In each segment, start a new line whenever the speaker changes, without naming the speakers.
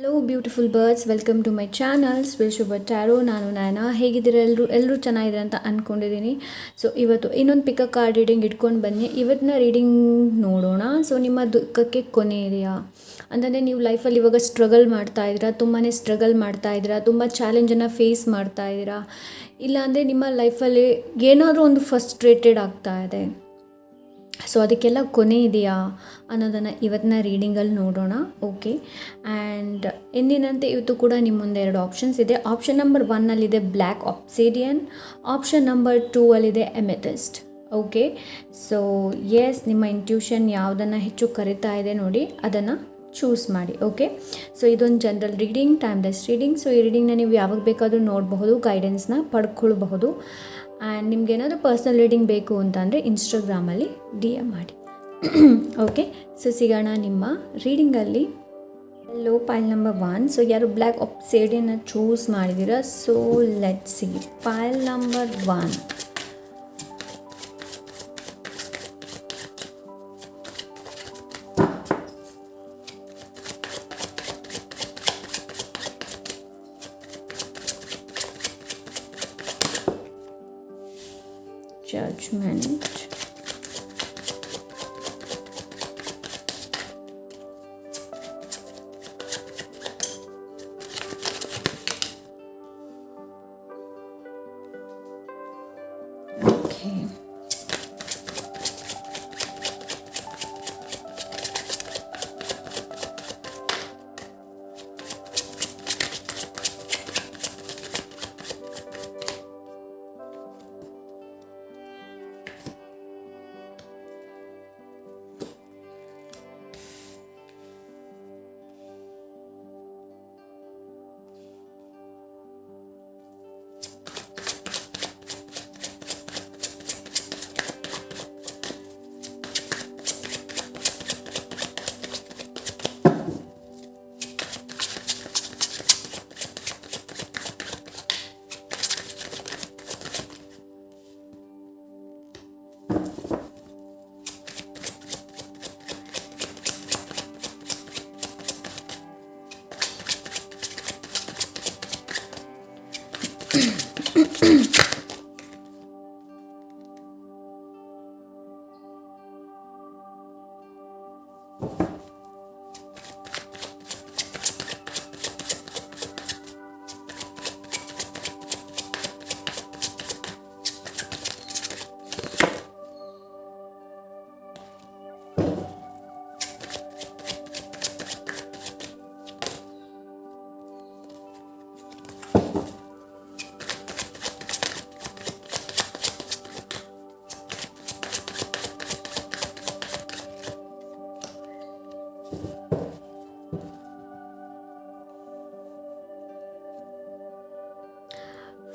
Hello beautiful birds, welcome to my channel ಸ್ವಿಲ್ ಶುಭರ್ tarot. ನಾನು ನಯನ. ಹೇಗಿದ್ದೀರ ಎಲ್ಲರೂ ಚೆನ್ನಾಗಿದ್ದಾರೆ ಅಂತ ಅಂದ್ಕೊಂಡಿದ್ದೀನಿ. ಸೊ ಇವತ್ತು ಇನ್ನೊಂದು ಪಿಕಪ್ ಕಾರ್ಡ್ ರೀಡಿಂಗ್ ಇಟ್ಕೊಂಡು ಬನ್ನಿ. ಇವತ್ತಿನ ರೀಡಿಂಗ್ ನೋಡೋಣ. ಸೊ ನಿಮ್ಮ ದುಃಖಕ್ಕೆ ಕೊನೆ ಇದೆಯಾ ಅಂತಂದರೆ ನೀವು ಲೈಫಲ್ಲಿ ಇವಾಗ ಸ್ಟ್ರಗಲ್ ಮಾಡ್ತಾಯಿದ್ದೀರಾ, ತುಂಬಾ ಸ್ಟ್ರಗಲ್ ಮಾಡ್ತಾಯಿದ್ದೀರಾ, ತುಂಬ ಚಾಲೆಂಜನ್ನು ಫೇಸ್ ಮಾಡ್ತಾಯಿದ್ದೀರಾ, ಇಲ್ಲಾಂದರೆ ನಿಮ್ಮ ಲೈಫಲ್ಲಿ ಏನಾದರೂ ಒಂದು ಫ್ರಸ್ಟ್ರೇಟೆಡ್ ಆಗ್ತಾ ಇದೆ. ಸೊ ಅದಕ್ಕೆಲ್ಲ ಕೊನೆ ಇದೆಯಾ ಅನ್ನೋದನ್ನು ಇವತ್ತಿನ ರೀಡಿಂಗಲ್ಲಿ ನೋಡೋಣ. ಓಕೆ, ಆ್ಯಂಡ್ ಎಂದಿನಂತೆ ಇವತ್ತು ಕೂಡ ನಿಮ್ಮ ಮುಂದೆ 2 ಆಪ್ಷನ್ಸ್ ಇದೆ. ಆಪ್ಷನ್ ನಂಬರ್ 1ಅಲ್ಲಿದೆ ಬ್ಲ್ಯಾಕ್ ಆಬ್ಸಿಡಿಯನ್, ಆಪ್ಷನ್ ನಂಬರ್ 2ಅಲ್ಲಿದೆ ಎಮೆಥಿಸ್ಟ್. ಓಕೆ, ಸೊ ಎಸ್, ನಿಮ್ಮ ಇಂಟ್ಯೂಷನ್ ಯಾವುದನ್ನು ಹೆಚ್ಚು ಕರಿತಾ ಇದೆ ನೋಡಿ, ಅದನ್ನು ಚೂಸ್ ಮಾಡಿ. ಓಕೆ, ಸೊ ಇದೊಂದು general reading, timeless reading. So ಈ ರೀಡಿಂಗ್ನ ನೀವು ಯಾವಾಗ ಬೇಕಾದರೂ ನೋಡಬಹುದು, ಗೈಡೆನ್ಸ್ನ ಪಡ್ಕೊಳ್ಬಹುದು. ಆ್ಯಂಡ್ ನಿಮ್ಗೇನಾದರೂ ಪರ್ಸ್ನಲ್ ರೀಡಿಂಗ್ ಬೇಕು ಅಂತಂದರೆ ಇನ್ಸ್ಟಾಗ್ರಾಮಲ್ಲಿ DM ಮಾಡಿ. ಓಕೆ, ಸೊ ಸಿಗೋಣ ನಿಮ್ಮ ರೀಡಿಂಗಲ್ಲಿ. ಲೋ ಪೈಲ್ ನಂಬರ್ 1. ಸೊ ಯಾರು ಬ್ಲ್ಯಾಕ್ ಆಬ್ಸಿಡಿಯನ್ನ ಚೂಸ್ ಮಾಡಿದ್ದೀರಾ, so let's see. ಪೈಲ್ number 1. Judgment. Okay.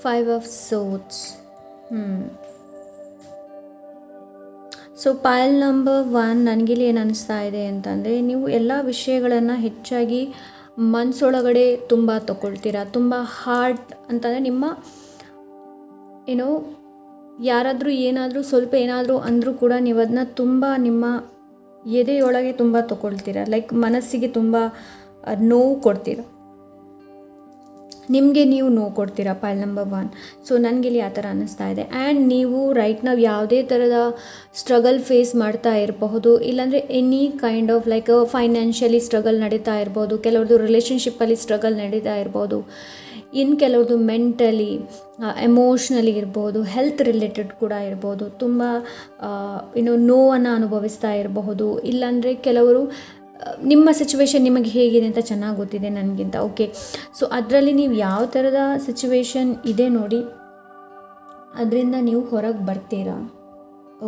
Five of Swords. So ಪೈಲ್ number 1 ನನಗಿಲ್ಲಿ ಏನು ಅನ್ನಿಸ್ತಾ ಇದೆ ಅಂತಂದರೆ, ನೀವು ಎಲ್ಲ ವಿಷಯಗಳನ್ನು ಹೆಚ್ಚಾಗಿ ಮನಸ್ಸೊಳಗಡೆ ತುಂಬ ತಗೊಳ್ತೀರಾ. ತುಂಬ ಹಾರ್ಡ್ ಅಂತಂದರೆ ನಿಮ್ಮ ಏನೋ ಯಾರಾದರೂ ಏನಾದರೂ ಸ್ವಲ್ಪ ಏನಾದರೂ ಅಂದರೂ ಕೂಡ ನೀವು ಅದನ್ನ ತುಂಬ ನಿಮ್ಮ ಎದೆಯೊಳಗೆ ತುಂಬ ತಗೊಳ್ತೀರಾ. ಲೈಕ್ ಮನಸ್ಸಿಗೆ ತುಂಬ ನೋವು ಕೊಡ್ತೀರಾ, ನಿಮಗೆ ನೀವು ನೋವು ಕೊಡ್ತೀರಾ. ಪೈಲ್ ನಂಬರ್ 1. ಸೊ ನನಗಿಲ್ಲಿ ಆ ಥರ ಅನ್ನಿಸ್ತಾ ಇದೆ. ಆ್ಯಂಡ್ ನೀವು ರೈಟ್ ನಾವು ಯಾವುದೇ ಥರದ ಸ್ಟ್ರಗಲ್ ಫೇಸ್ ಮಾಡ್ತಾ ಇರಬಹುದು, ಇಲ್ಲಾಂದರೆ any kind of like financially struggle ನಡೀತಾ ಇರ್ಬೋದು, ಕೆಲವ್ರದ್ದು ರಿಲೇಷನ್ಶಿಪ್ಪಲ್ಲಿ ಸ್ಟ್ರಗಲ್ ನಡೀತಾ ಇರ್ಬೋದು, ಇನ್ನು ಕೆಲವ್ರದ್ದು ಮೆಂಟಲಿ ಎಮೋಷ್ನಲಿ ಇರ್ಬೋದು, ಹೆಲ್ತ್ ರಿಲೇಟೆಡ್ ಕೂಡ ಇರ್ಬೋದು, ತುಂಬ ನೋವನ್ನು ಅನುಭವಿಸ್ತಾ ಇರಬಹುದು. ಇಲ್ಲಾಂದರೆ ಕೆಲವರು ನಿಮ್ಮ ಸಿಚುವೇಶನ್ ನಿಮಗೆ ಹೇಗಿದೆ ಅಂತ ಚೆನ್ನಾಗಿ ಗೊತ್ತಿದೆ ನನಗಿಂತ. ಓಕೆ, ಸೊ ಅದರಲ್ಲಿ ನೀವು ಯಾವ ಥರದ ಸಿಚುವೇಶನ್ ಇದೆ ನೋಡಿ, ಅದರಿಂದ ನೀವು ಹೊರಗೆ ಬರ್ತೀರಾ.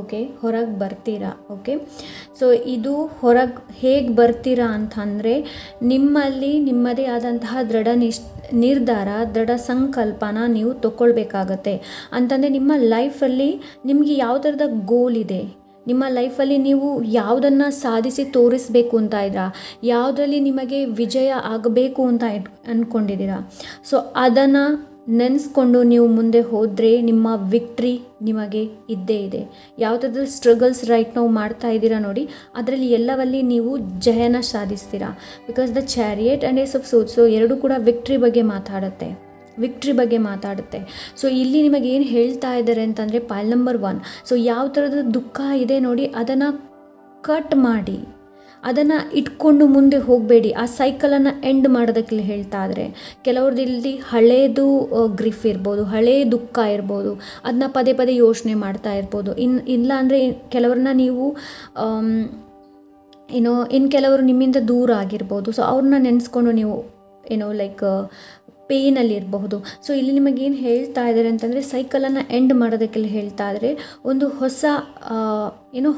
ಓಕೆ, ಹೊರಗೆ ಬರ್ತೀರಾ. ಓಕೆ, ಸೊ ಇದು ಹೊರಗೆ ಹೇಗೆ ಬರ್ತೀರಾ ಅಂತಂದರೆ, ನಿಮ್ಮಲ್ಲಿ ನಿಮ್ಮದೇ ಆದಂತಹ ನಿರ್ಧಾರ, ದೃಢ ಸಂಕಲ್ಪನ ನೀವು ತಗೊಳ್ಬೇಕಾಗತ್ತೆ. ಅಂತಂದರೆ ನಿಮ್ಮ ಲೈಫಲ್ಲಿ ನಿಮಗೆ ಯಾವ ಥರದ ಗೋಲ್ ಇದೆ, ನಿಮ್ಮ ಲೈಫಲ್ಲಿ ನೀವು ಯಾವುದನ್ನು ಸಾಧಿಸಿ ತೋರಿಸಬೇಕು ಅಂತ ಇದ್ದೀರಾ, ಯಾವುದರಲ್ಲಿ ನಿಮಗೆ ವಿಜಯ ಆಗಬೇಕು ಅಂತ ಅಂದ್ಕೊಂಡಿದ್ದೀರಾ, ಸೊ ಅದನ್ನು ನೆನೆಸ್ಕೊಂಡು ನೀವು ಮುಂದೆ ಹೋದರೆ ನಿಮ್ಮ ವಿಕ್ಟ್ರಿ ನಿಮಗೆ ಇದ್ದೇ ಇದೆ. ಯಾವುದಾದ್ರೂ ಸ್ಟ್ರಗಲ್ಸ್ ರೈಟ್ ನಾವು ಮಾಡ್ತಾ ಇದ್ದೀರಾ ನೋಡಿ, ಅದರಲ್ಲಿ ಎಲ್ಲವಲ್ಲಿ ನೀವು ಜಯನ ಸಾಧಿಸ್ತೀರಾ. Because the chariot and ace of swords, so ಎರಡೂ ಕೂಡ ವಿಕ್ಟ್ರಿ ಬಗ್ಗೆ ಮಾತಾಡುತ್ತೆ. ಸೊ ಇಲ್ಲಿ ನಿಮಗೆ ಏನು ಹೇಳ್ತಾ ಇದ್ದಾರೆ ಅಂತಂದರೆ ಪಾಲ್ ನಂಬರ್ 1, ಸೊ ಯಾವ ಥರದ ದುಃಖ ಇದೆ ನೋಡಿ ಅದನ್ನು ಕಟ್ ಮಾಡಿ, ಅದನ್ನು ಇಟ್ಕೊಂಡು ಮುಂದೆ ಹೋಗಬೇಡಿ. ಆ ಸೈಕಲನ್ನು ಎಂಡ್ ಮಾಡೋದಕ್ಕೆ ಹೇಳ್ತಾ ಇದ್ದಾರೆ. ಕೆಲವ್ರದ್ದು ಹಳೇದು ಗ್ರಿಫ್ ಇರ್ಬೋದು, ಹಳೇ ದುಃಖ ಇರ್ಬೋದು, ಅದನ್ನ ಪದೇ ಪದೇ ಯೋಚನೆ ಮಾಡ್ತಾ ಇರ್ಬೋದು. ಇಲ್ಲ ಅಂದರೆ ಕೆಲವ್ರನ್ನ ನೀವು ಕೆಲವರು ನಿಮ್ಮಿಂದ ದೂರ ಆಗಿರ್ಬೋದು. ಸೊ ಅವ್ರನ್ನ ನೆನೆಸ್ಕೊಂಡು ನೀವು ಲೈಕ್ ಪೇಯ್ನಲ್ಲಿ ಇರಬಹುದು. ಸೊ ಇಲ್ಲಿ ನಿಮಗೇನು ಹೇಳ್ತಾ ಇದ್ದಾರೆ ಅಂತಂದರೆ ಸೈಕಲನ್ನು ಎಂಡ್ ಮಾಡೋದಕ್ಕೆಲ್ಲ ಹೇಳ್ತಾ ಇದ್ದಾರೆ. ಒಂದು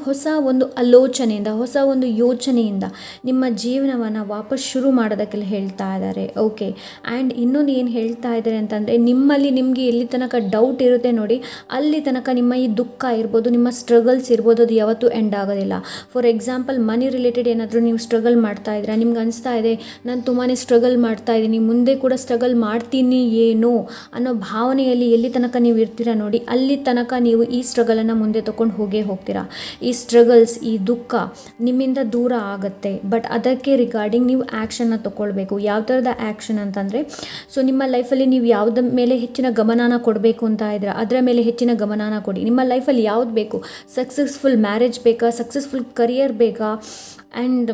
ಹೊಸ ಒಂದು ಆಲೋಚನೆಯಿಂದ, ಹೊಸ ಒಂದು ಯೋಚನೆಯಿಂದ ನಿಮ್ಮ ಜೀವನವನ್ನು ವಾಪಸ್ ಶುರು ಮಾಡೋದಕ್ಕೆಲ್ಲ ಹೇಳ್ತಾ ಇದ್ದಾರೆ. ಓಕೆ, ಆ್ಯಂಡ್ ಇನ್ನೊಂದು ಏನು ಹೇಳ್ತಾ ಇದ್ದಾರೆ ಅಂತಂದರೆ ನಿಮಗೆ ಎಲ್ಲಿ ತನಕ ಡೌಟ್ ಇರುತ್ತೆ ನೋಡಿ, ಅಲ್ಲಿ ತನಕ ನಿಮ್ಮ ಈ ದುಃಖ ಇರ್ಬೋದು, ನಿಮ್ಮ ಸ್ಟ್ರಗಲ್ಸ್ ಇರ್ಬೋದು, ಅದು ಯಾವತ್ತೂ ಎಂಡ್ ಆಗೋದಿಲ್ಲ. ಫಾರ್ ಎಕ್ಸಾಂಪಲ್ ಮನಿ ರಿಲೇಟೆಡ್ ಏನಾದರೂ ನೀವು ಸ್ಟ್ರಗಲ್ ಮಾಡ್ತಾ ಇದ್ದೀರಾ, ನಿಮ್ಗೆ ಅನಿಸ್ತಾ ಇದೆ ನಾನು ತುಂಬಾ ಸ್ಟ್ರಗಲ್ ಮಾಡ್ತಾ ಇದ್ದೀನಿ, ಮುಂದೆ ಕೂಡ ಸ್ಟ್ರಗಲ್ ಮಾಡ್ತೀನಿ ಏನೋ ಅನ್ನೋ ಭಾವನೆಯಲ್ಲಿ ಎಲ್ಲಿ ತನಕ ನೀವು ಇರ್ತೀರಾ ನೋಡಿ, ಅಲ್ಲಿ ತನಕ ನೀವು ಈ ಸ್ಟ್ರಗಲನ್ನು ಮುಂದೆ ತೊಗೊಂಡು ಹೋಗ್ತೀರಾ. ಈ ಸ್ಟ್ರಗಲ್ಸ್, ಈ ದುಃಖ ನಿಮ್ಮಿಂದ ದೂರ ಆಗುತ್ತೆ. ಬಟ್ ಅದಕ್ಕೆ ರಿಗಾರ್ಡಿಂಗ್ ನೀವು ಆ್ಯಕ್ಷನ್ನ ತೊಗೊಳ್ಬೇಕು. ಯಾವ ಥರದ ಆ್ಯಕ್ಷನ್ ಅಂತಂದರೆ, ಸೊ ನಿಮ್ಮ ಲೈಫಲ್ಲಿ ನೀವು ಯಾವುದ್ರ ಮೇಲೆ ಹೆಚ್ಚಿನ ಗಮನನ ಕೊಡಬೇಕು ಅಂತ ಇದ್ರೆ ಅದರ ಮೇಲೆ ಹೆಚ್ಚಿನ ಗಮನನ ಕೊಡಿ. ನಿಮ್ಮ ಲೈಫಲ್ಲಿ ಯಾವ್ದು ಬೇಕು, ಸಕ್ಸಸ್ಫುಲ್ ಮ್ಯಾರೇಜ್ ಬೇಕಾ, ಸಕ್ಸಸ್ಫುಲ್ ಕರಿಯರ್ ಬೇಕಾ, and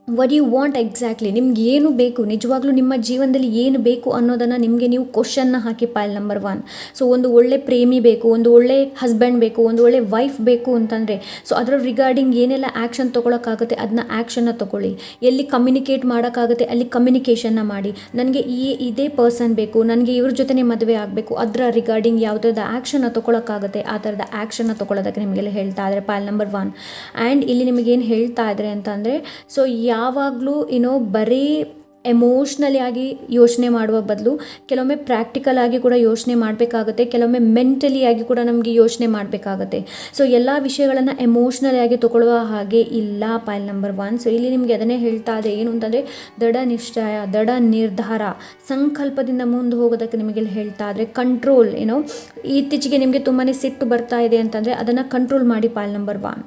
what you want exactly, ನಿಮ್ಗೆ ಏನು ಬೇಕು, ನಿಜವಾಗ್ಲೂ ನಿಮ್ಮ ಜೀವನದಲ್ಲಿ ಏನು ಬೇಕು ಅನ್ನೋದನ್ನು ನಿಮಗೆ ನೀವು ಕ್ವಶನ್ನ ಹಾಕಿ ಪಾಲ್ ನಂಬರ್ 1. ಸೊ ಒಂದು ಒಳ್ಳೆ ಪ್ರೇಮಿ ಬೇಕು, ಒಂದು ಒಳ್ಳೆ ಹಸ್ಬೆಂಡ್ ಬೇಕು, ಒಂದು ಒಳ್ಳೆ ವೈಫ್ ಬೇಕು ಅಂತಂದರೆ ಸೊ ಅದರ ರಿಗಾರ್ಡಿಂಗ್ ಏನೆಲ್ಲ ಆ್ಯಕ್ಷನ್ ತೊಗೊಳಕ್ಕಾಗುತ್ತೆ ಅದನ್ನ ಆ್ಯಕ್ಷನ್ನ ತೊಗೊಳ್ಳಿ. ಎಲ್ಲಿ ಕಮ್ಯುನಿಕೇಟ್ ಮಾಡೋಕ್ಕಾಗುತ್ತೆ ಅಲ್ಲಿ ಕಮ್ಯುನಿಕೇಷನ್ನ ಮಾಡಿ. ನನಗೆ ಇದೇ ಪರ್ಸನ್ ಬೇಕು, ನನಗೆ ಇವ್ರ ಜೊತೆ ಮದುವೆ ಆಗಬೇಕು, ಅದರ ರಿಗಾರ್ಡಿಂಗ್ ಯಾವ ಥರದ ಆ್ಯಕ್ಷನ್ನ ತೊಗೊಳಕ್ಕಾಗುತ್ತೆ ಆ ಥರದ ಆ್ಯಕ್ಷನ್ನ ತೊಗೊಳೋದಕ್ಕೆ ನಿಮಗೆಲ್ಲ ಹೇಳ್ತಾ ಇದ್ದಾರೆ ಪಾಲ್ ನಂಬರ್ 1. ಆ್ಯಂಡ್ ಇಲ್ಲಿ ನಿಮಗೇನು ಹೇಳ್ತಾ ಇದ್ದಾರೆ ಅಂತಂದರೆ, ಸೊ ಯಾವಾಗಲೂ ಬರೀ ಎಮೋಷ್ನಲಿ ಆಗಿ ಯೋಚನೆ ಮಾಡುವ ಬದಲು ಕೆಲವೊಮ್ಮೆ ಪ್ರಾಕ್ಟಿಕಲ್ ಆಗಿ ಕೂಡ ಯೋಚನೆ ಮಾಡಬೇಕಾಗುತ್ತೆ, ಕೆಲವೊಮ್ಮೆ ಮೆಂಟಲಿ ಆಗಿ ಕೂಡ ನಮಗೆ ಯೋಚನೆ ಮಾಡಬೇಕಾಗುತ್ತೆ. ಸೊ ಎಲ್ಲ ವಿಷಯಗಳನ್ನು ಎಮೋಷ್ನಲಿ ಆಗಿ ತಗೊಳ್ಳುವ ಹಾಗೆ ಇಲ್ಲ ಪಾಲ್ ನಂಬರ್ 1. ಸೊ ಇಲ್ಲಿ ನಿಮಗೆ ಅದನ್ನೇ ಹೇಳ್ತಾ ಇದೆ, ಏನು ಅಂತಂದರೆ ದೃಢ ನಿಶ್ಚಯ, ದೃಢ ನಿರ್ಧಾರ, ಸಂಕಲ್ಪದಿಂದ ಮುಂದೆ ಹೋಗೋದಕ್ಕೆ ನಿಮಗೆಲ್ಲ ಹೇಳ್ತಾ ಇದ್ರೆ. ಕಂಟ್ರೋಲ್, ಇತ್ತೀಚೆಗೆ ನಿಮಗೆ ತುಂಬಾ ಸಿಟ್ಟು ಬರ್ತಾ ಇದೆ ಅಂತಂದರೆ ಅದನ್ನು ಕಂಟ್ರೋಲ್ ಮಾಡಿ ಪಾಲ್ ನಂಬರ್ 1.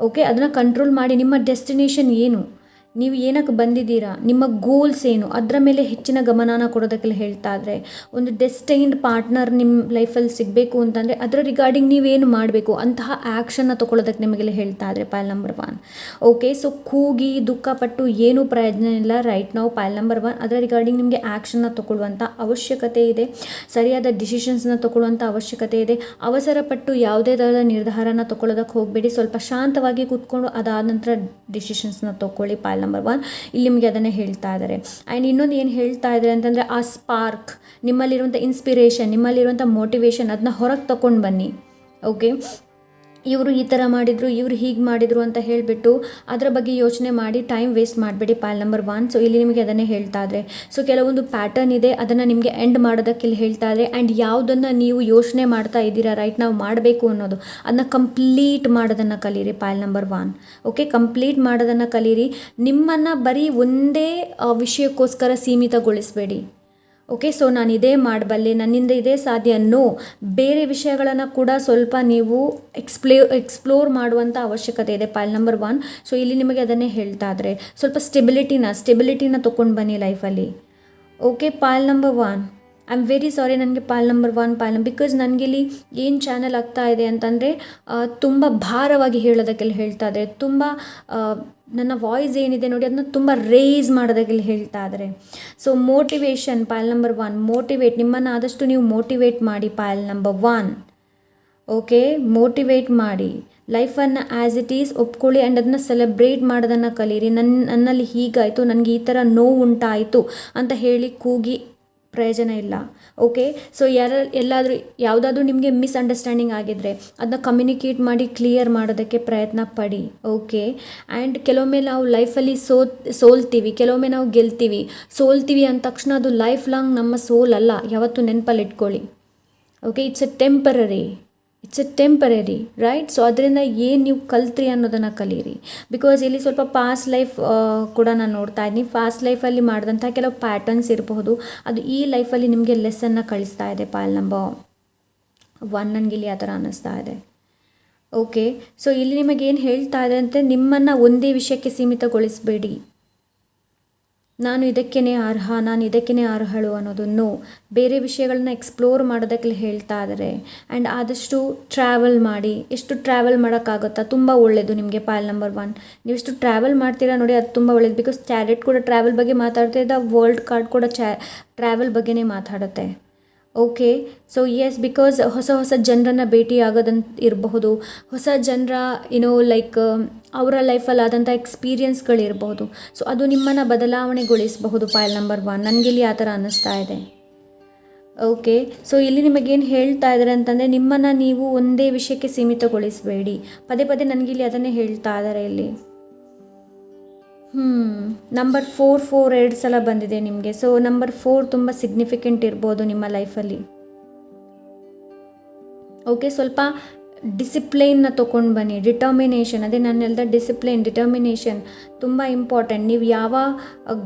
ಓಕೆ, ಅದನ್ನು ಕಂಟ್ರೋಲ್ ಮಾಡಿ. ನಿಮ್ಮ ಡೆಸ್ಟಿನೇಷನ್ ಏನು, ನೀವು ಏನಕ್ಕೆ ಬಂದಿದ್ದೀರಾ, ನಿಮ್ಮ ಗೋಲ್ಸ್ ಏನು, ಅದರ ಮೇಲೆ ಹೆಚ್ಚಿನ ಗಮನನ ಕೊಡೋದಕ್ಕೆಲ್ಲ ಹೇಳ್ತಾ ಇದ್ರೆ. ಒಂದು ಡೆಸ್ಟೈನ್ಡ್ ಪಾರ್ಟ್ನರ್ ನಿಮ್ಮ ಲೈಫಲ್ಲಿ ಸಿಗಬೇಕು ಅಂತಂದರೆ ಅದರ ರಿಗಾರ್ಡಿಂಗ್ ನೀವೇನು ಮಾಡಬೇಕು ಅಂತಹ ಆ್ಯಕ್ಷನ್ನ ತೊಗೊಳೋದಕ್ಕೆ ನಿಮಗೆಲ್ಲ ಹೇಳ್ತಾ ಇದ್ರೆ ಪಾಲ್ ನಂಬರ್ 1. ಓಕೆ, ಸೊ ಕೂಗಿ ದುಃಖಪಟ್ಟು ಏನೂ ಪ್ರಯೋಜನ ಇಲ್ಲ ರೈಟ್ ನಾವು ಪಾಲ್ ನಂಬರ್ 1. ಅದರ ರಿಗಾರ್ಡಿಂಗ್ ನಿಮಗೆ ಆ್ಯಕ್ಷನ್ನ ತೊಗೊಳ್ಳುವಂಥ ಅವಶ್ಯಕತೆ ಇದೆ, ಸರಿಯಾದ ಡಿಸಿಷನ್ಸ್ನ ತೊಗೊಳ್ಳುವಂಥ ಅವಶ್ಯಕತೆ ಇದೆ. ಅವಸರಪಟ್ಟು ಯಾವುದೇ ಥರದ ನಿರ್ಧಾರನ ತೊಗೊಳ್ಳೋದಕ್ಕೆ ಹೋಗಬೇಡಿ. ಸ್ವಲ್ಪ ಶಾಂತವಾಗಿ ಕೂತ್ಕೊಂಡು ಅದಾದ ನಂತರ ಡಿಸಿಷನ್ಸ್ನ ತೊಗೊಳ್ಳಿ ಪಾಲ್ ನಂಬರ್ 1. ಇಲ್ಲಿ ನಿಮಗೆ ಅದನ್ನೇ ಹೇಳ್ತಾ ಇದ್ದಾರೆ. ಆ್ಯಂಡ್ ಇನ್ನೊಂದು ಏನು ಹೇಳ್ತಾ ಇದ್ದಾರೆ ಅಂತಂದರೆ, ಆ ಸ್ಪಾರ್ಕ್, ನಿಮ್ಮಲ್ಲಿರುವಂಥ ಇನ್ಸ್ಪಿರೇಷನ್, ನಿಮ್ಮಲ್ಲಿರುವಂಥ ಮೋಟಿವೇಶನ್ ಅದನ್ನ ಹೊರಗೆ ತಗೊಂಡು ಬನ್ನಿ. ಓಕೆ, ಇವರು ಈ ಥರ ಮಾಡಿದರು, ಇವರು ಹೀಗೆ ಮಾಡಿದರು ಅಂತ ಹೇಳಿಬಿಟ್ಟು ಅದರ ಬಗ್ಗೆ ಯೋಚನೆ ಮಾಡಿ ಟೈಮ್ ವೇಸ್ಟ್ ಮಾಡಬೇಡಿ ಪಾಲ್ ನಂಬರ್ 1. ಸೊ ಇಲ್ಲಿ ನಿಮಗೆ ಅದನ್ನೇ ಹೇಳ್ತಾ ಇದ್ದಾರೆ. ಸೊ ಕೆಲವೊಂದು ಪ್ಯಾಟರ್ನ್ ಇದೆ, ಅದನ್ನು ನಿಮಗೆ ಎಂಡ್ ಮಾಡೋದಕ್ಕೆ ಇಲ್ಲಿ ಹೇಳ್ತಾ ಇದ್ದಾರೆ. ಆ್ಯಂಡ್ ಯಾವುದನ್ನು ನೀವು ಯೋಚನೆ ಮಾಡ್ತಾ ಇದ್ದೀರಾ ರೈಟ್ ನಾವು ಮಾಡಬೇಕು ಅನ್ನೋದು ಅದನ್ನ ಕಂಪ್ಲೀಟ್ ಮಾಡೋದನ್ನು ಕಲೀರಿ ಪಾಲ್ ನಂಬರ್ 1. ಓಕೆ, ಕಂಪ್ಲೀಟ್ ಮಾಡೋದನ್ನು ಕಲೀರಿ. ನಿಮ್ಮನ್ನು ಬರೀ ಒಂದೇ ವಿಷಯಕ್ಕೋಸ್ಕರ ಸೀಮಿತಗೊಳಿಸಬೇಡಿ. ಓಕೆ, ಸೊ ನಾನು ಇದೇ ಮಾಡಬಲ್ಲೆ, ನನ್ನಿಂದ ಇದೇ ಸಾಧ್ಯ ಅನ್ನೋ ಬೇರೆ ವಿಷಯಗಳನ್ನು ಕೂಡ ಸ್ವಲ್ಪ ನೀವು ಎಕ್ಸ್ಪ್ಲೋರ್ ಮಾಡುವಂಥ ಅವಶ್ಯಕತೆ ಇದೆ ಪಾಲ್ ನಂಬರ್ 1. ಸೊ ಇಲ್ಲಿ ನಿಮಗೆ ಅದನ್ನೇ ಹೇಳ್ತಾ ಇದ್ರೆ ಸ್ವಲ್ಪ ಸ್ಟೆಬಿಲಿಟಿನ ತೊಗೊಂಡು ಬನ್ನಿ ಲೈಫಲ್ಲಿ. Okay, pile number 1, I am very sorry, ನನಗೆ ಪಾಲ್ ನಂಬರ್ 1 ಬಿಕಾಸ್ ನನಗಿಲ್ಲಿ ಏನು ಚಾನಲ್ ಆಗ್ತಾ ಇದೆ ಅಂತಂದರೆ ತುಂಬ ಭಾರವಾಗಿ ಹೇಳೋದಕ್ಕೆಲ್ಲ ಹೇಳ್ತಾ ಇದ್ದಾರೆ. ತುಂಬ ನನ್ನ ವಾಯ್ಸ್ ಏನಿದೆ ನೋಡಿ ಅದನ್ನ ತುಂಬ ರೇಸ್ ಮಾಡೋದಕ್ಕೆಲ್ಲ ಹೇಳ್ತಾ ಇದ್ದಾರೆ. So motivation pile number 1, motivate, ನಿಮ್ಮನ್ನು ಆದಷ್ಟು ನೀವು ಮೋಟಿವೇಟ್ ಮಾಡಿ ಪಾಲ್ ನಂಬರ್ 1. ಓಕೆ, ಮೋಟಿವೇಟ್ ಮಾಡಿ, ಲೈಫನ್ನು ಆ್ಯಸ್ ಇಟ್ ಈಸ್ ಒಪ್ಕೊಳ್ಳಿ ಆ್ಯಂಡ್ ಅದನ್ನ ಸೆಲೆಬ್ರೇಟ್ ಮಾಡೋದನ್ನು ಕಲೀರಿ. ನನ್ನಲ್ಲಿ ಹೀಗಾಯಿತು, ನನಗೆ ಈ ಥರ ನೋವು ಉಂಟಾಯಿತು ಅಂತ ಹೇಳಿ ಕೂಗಿ ಪ್ರಯೋಜನ ಇಲ್ಲ. ಓಕೆ, ಸೊ ಎಲ್ಲಾದರೂ ಯಾವುದಾದ್ರೂ ನಿಮಗೆ ಮಿಸ್ಅಂಡರ್ಸ್ಟ್ಯಾಂಡಿಂಗ್ ಆಗಿದ್ದರೆ ಅದನ್ನ ಕಮ್ಯುನಿಕೇಟ್ ಮಾಡಿ ಕ್ಲಿಯರ್ ಮಾಡೋದಕ್ಕೆ ಪ್ರಯತ್ನ ಪಡಿ. ಓಕೆ, ಆ್ಯಂಡ್ ಕೆಲವೊಮ್ಮೆ ನಾವು ಲೈಫಲ್ಲಿ ಸೋಲ್ತೀವಿ, ಕೆಲವೊಮ್ಮೆ ನಾವು ಸೋಲ್ತೀವಿ ಅಂದ ತಕ್ಷಣ ಅದು ಲೈಫ್ ಲಾಂಗ್ ನಮ್ಮ ಸೋಲ್ ಅಲ್ಲ, ಯಾವತ್ತೂ ನೆನಪಲ್ಲಿ ಇಟ್ಕೊಳ್ಳಿ. Okay, it's A temporary. It's A temporary, right? So ಅದರಿಂದ ಏನು ನೀವು ಕಲ್ತ್ರಿ ಅನ್ನೋದನ್ನು ಕಲೀರಿ. ಬಿಕಾಸ್ ಇಲ್ಲಿ ಸ್ವಲ್ಪ ಪಾಸ್ಟ್ ಲೈಫ್ ಕೂಡ ನಾನು ನೋಡ್ತಾ ಇದ್ದೀನಿ. ಪಾಸ್ಟ್ ಲೈಫಲ್ಲಿ ಮಾಡಿದಂಥ ಕೆಲವು ಪ್ಯಾಟರ್ನ್ಸ್ ಇರಬಹುದು, ಅದು ಈ ಲೈಫಲ್ಲಿ ನಿಮಗೆ ಲೆಸನ್ನ ಕಳಿಸ್ತಾ ಇದೆ. ಪಾಲ್ ನಂಬರ್ 1 ನನಗಿಲ್ಲಿ ಆ ಥರ ಅನ್ನಿಸ್ತಾ ಇದೆ. ಓಕೆ, ಸೊ ಇಲ್ಲಿ ನಿಮಗೇನು ಹೇಳ್ತಾ ಇದೆ ಅಂತ, ನಿಮ್ಮನ್ನು ಒಂದೇ ವಿಷಯಕ್ಕೆ ಸೀಮಿತಗೊಳಿಸಬೇಡಿ. ನಾನು ಇದಕ್ಕೇ ಅರ್ಹ, ನಾನು ಇದಕ್ಕೇ ಅರ್ಹಳು ಅನ್ನೋದು ನೋ. ಬೇರೆ ವಿಷಯಗಳನ್ನ ಎಕ್ಸ್ಪ್ಲೋರ್ ಮಾಡೋದಕ್ಕೆ ಹೇಳ್ತಾ ಇದ್ದಾರೆ. ಆ್ಯಂಡ್ ಆದಷ್ಟು ಟ್ರಾವೆಲ್ ಮಾಡಿ. ಎಷ್ಟು ಟ್ರಾವೆಲ್ ಮಾಡೋಕ್ಕಾಗುತ್ತಾ ತುಂಬ ಒಳ್ಳೆಯದು ನಿಮಗೆ. ಪಾಲ್ ನಂಬರ್ 1 ನೀವು ಎಷ್ಟು ಟ್ರಾವೆಲ್ ಮಾಡ್ತೀರಾ ನೋಡಿ, ಅದು ತುಂಬ ಒಳ್ಳೆಯದು. ಬಿಕಾಸ್ ಚಾರಿಟ್ ಕೂಡ ಟ್ರಾವೆಲ್ ಬಗ್ಗೆ ಮಾತಾಡ್ತಾ ಇದೆ, ವರ್ಲ್ಡ್ ಕಾರ್ಡ್ ಕೂಡ ಟ್ರಾವೆಲ್ ಬಗ್ಗೆನೇ ಮಾತಾಡುತ್ತೆ. ಓಕೆ, ಸೊ ಎಸ್, ಬಿಕಾಸ್ ಹೊಸ ಹೊಸ ಜನರನ್ನು ಭೇಟಿ ಆಗೋದಂತ ಇರಬಹುದು, ಹೊಸ ಜನರ ಲೈಕ್ ಅವರ ಲೈಫಲ್ಲಿ ಆದಂಥ ಎಕ್ಸ್ಪೀರಿಯನ್ಸ್ಗಳಿರಬಹುದು. ಸೊ ಅದು ನಿಮ್ಮನ್ನು ಬದಲಾವಣೆಗೊಳಿಸಬಹುದು. ಪಾಲ್ ನಂಬರ್ 1 ನನಗಿಲ್ಲಿ ಆ ಥರ ಅನ್ನಿಸ್ತಾ ಇದೆ. ಓಕೆ, ಸೊ ಇಲ್ಲಿ ನಿಮಗೇನು ಹೇಳ್ತಾ ಇದ್ದಾರೆ ಅಂತಂದರೆ, ನಿಮ್ಮನ್ನು ನೀವು ಒಂದೇ ವಿಷಯಕ್ಕೆ ಸೀಮಿತಗೊಳಿಸಬೇಡಿ. ಪದೇ ಪದೇ ನನಗಿಲ್ಲಿ ಅದನ್ನೇ ಹೇಳ್ತಾ ಇದ್ದಾರೆ ಇಲ್ಲಿ. ನಂಬರ್ 4 2 ಸಲ ಬಂದಿದೆ ನಿಮಗೆ. ಸೊ ನಂಬರ್ 4 ತುಂಬ ಸಿಗ್ನಿಫಿಕೆಂಟ್ ಇರ್ಬೋದು ನಿಮ್ಮ ಲೈಫಲ್ಲಿ. ಓಕೆ, ಸ್ವಲ್ಪ ಡಿಸಿಪ್ಲೈನ್ನ ತೊಗೊಂಡು ಬನ್ನಿ. ಡಿಟರ್ಮಿನೇಷನ್, ಅದೇ ನಾನು ಹೇಳ್ದ ಡಿಸಿಪ್ಲೈನ್, ಡಿಟರ್ಮಿನೇಷನ್ ತುಂಬ ಇಂಪಾರ್ಟೆಂಟ್. ನೀವು ಯಾವ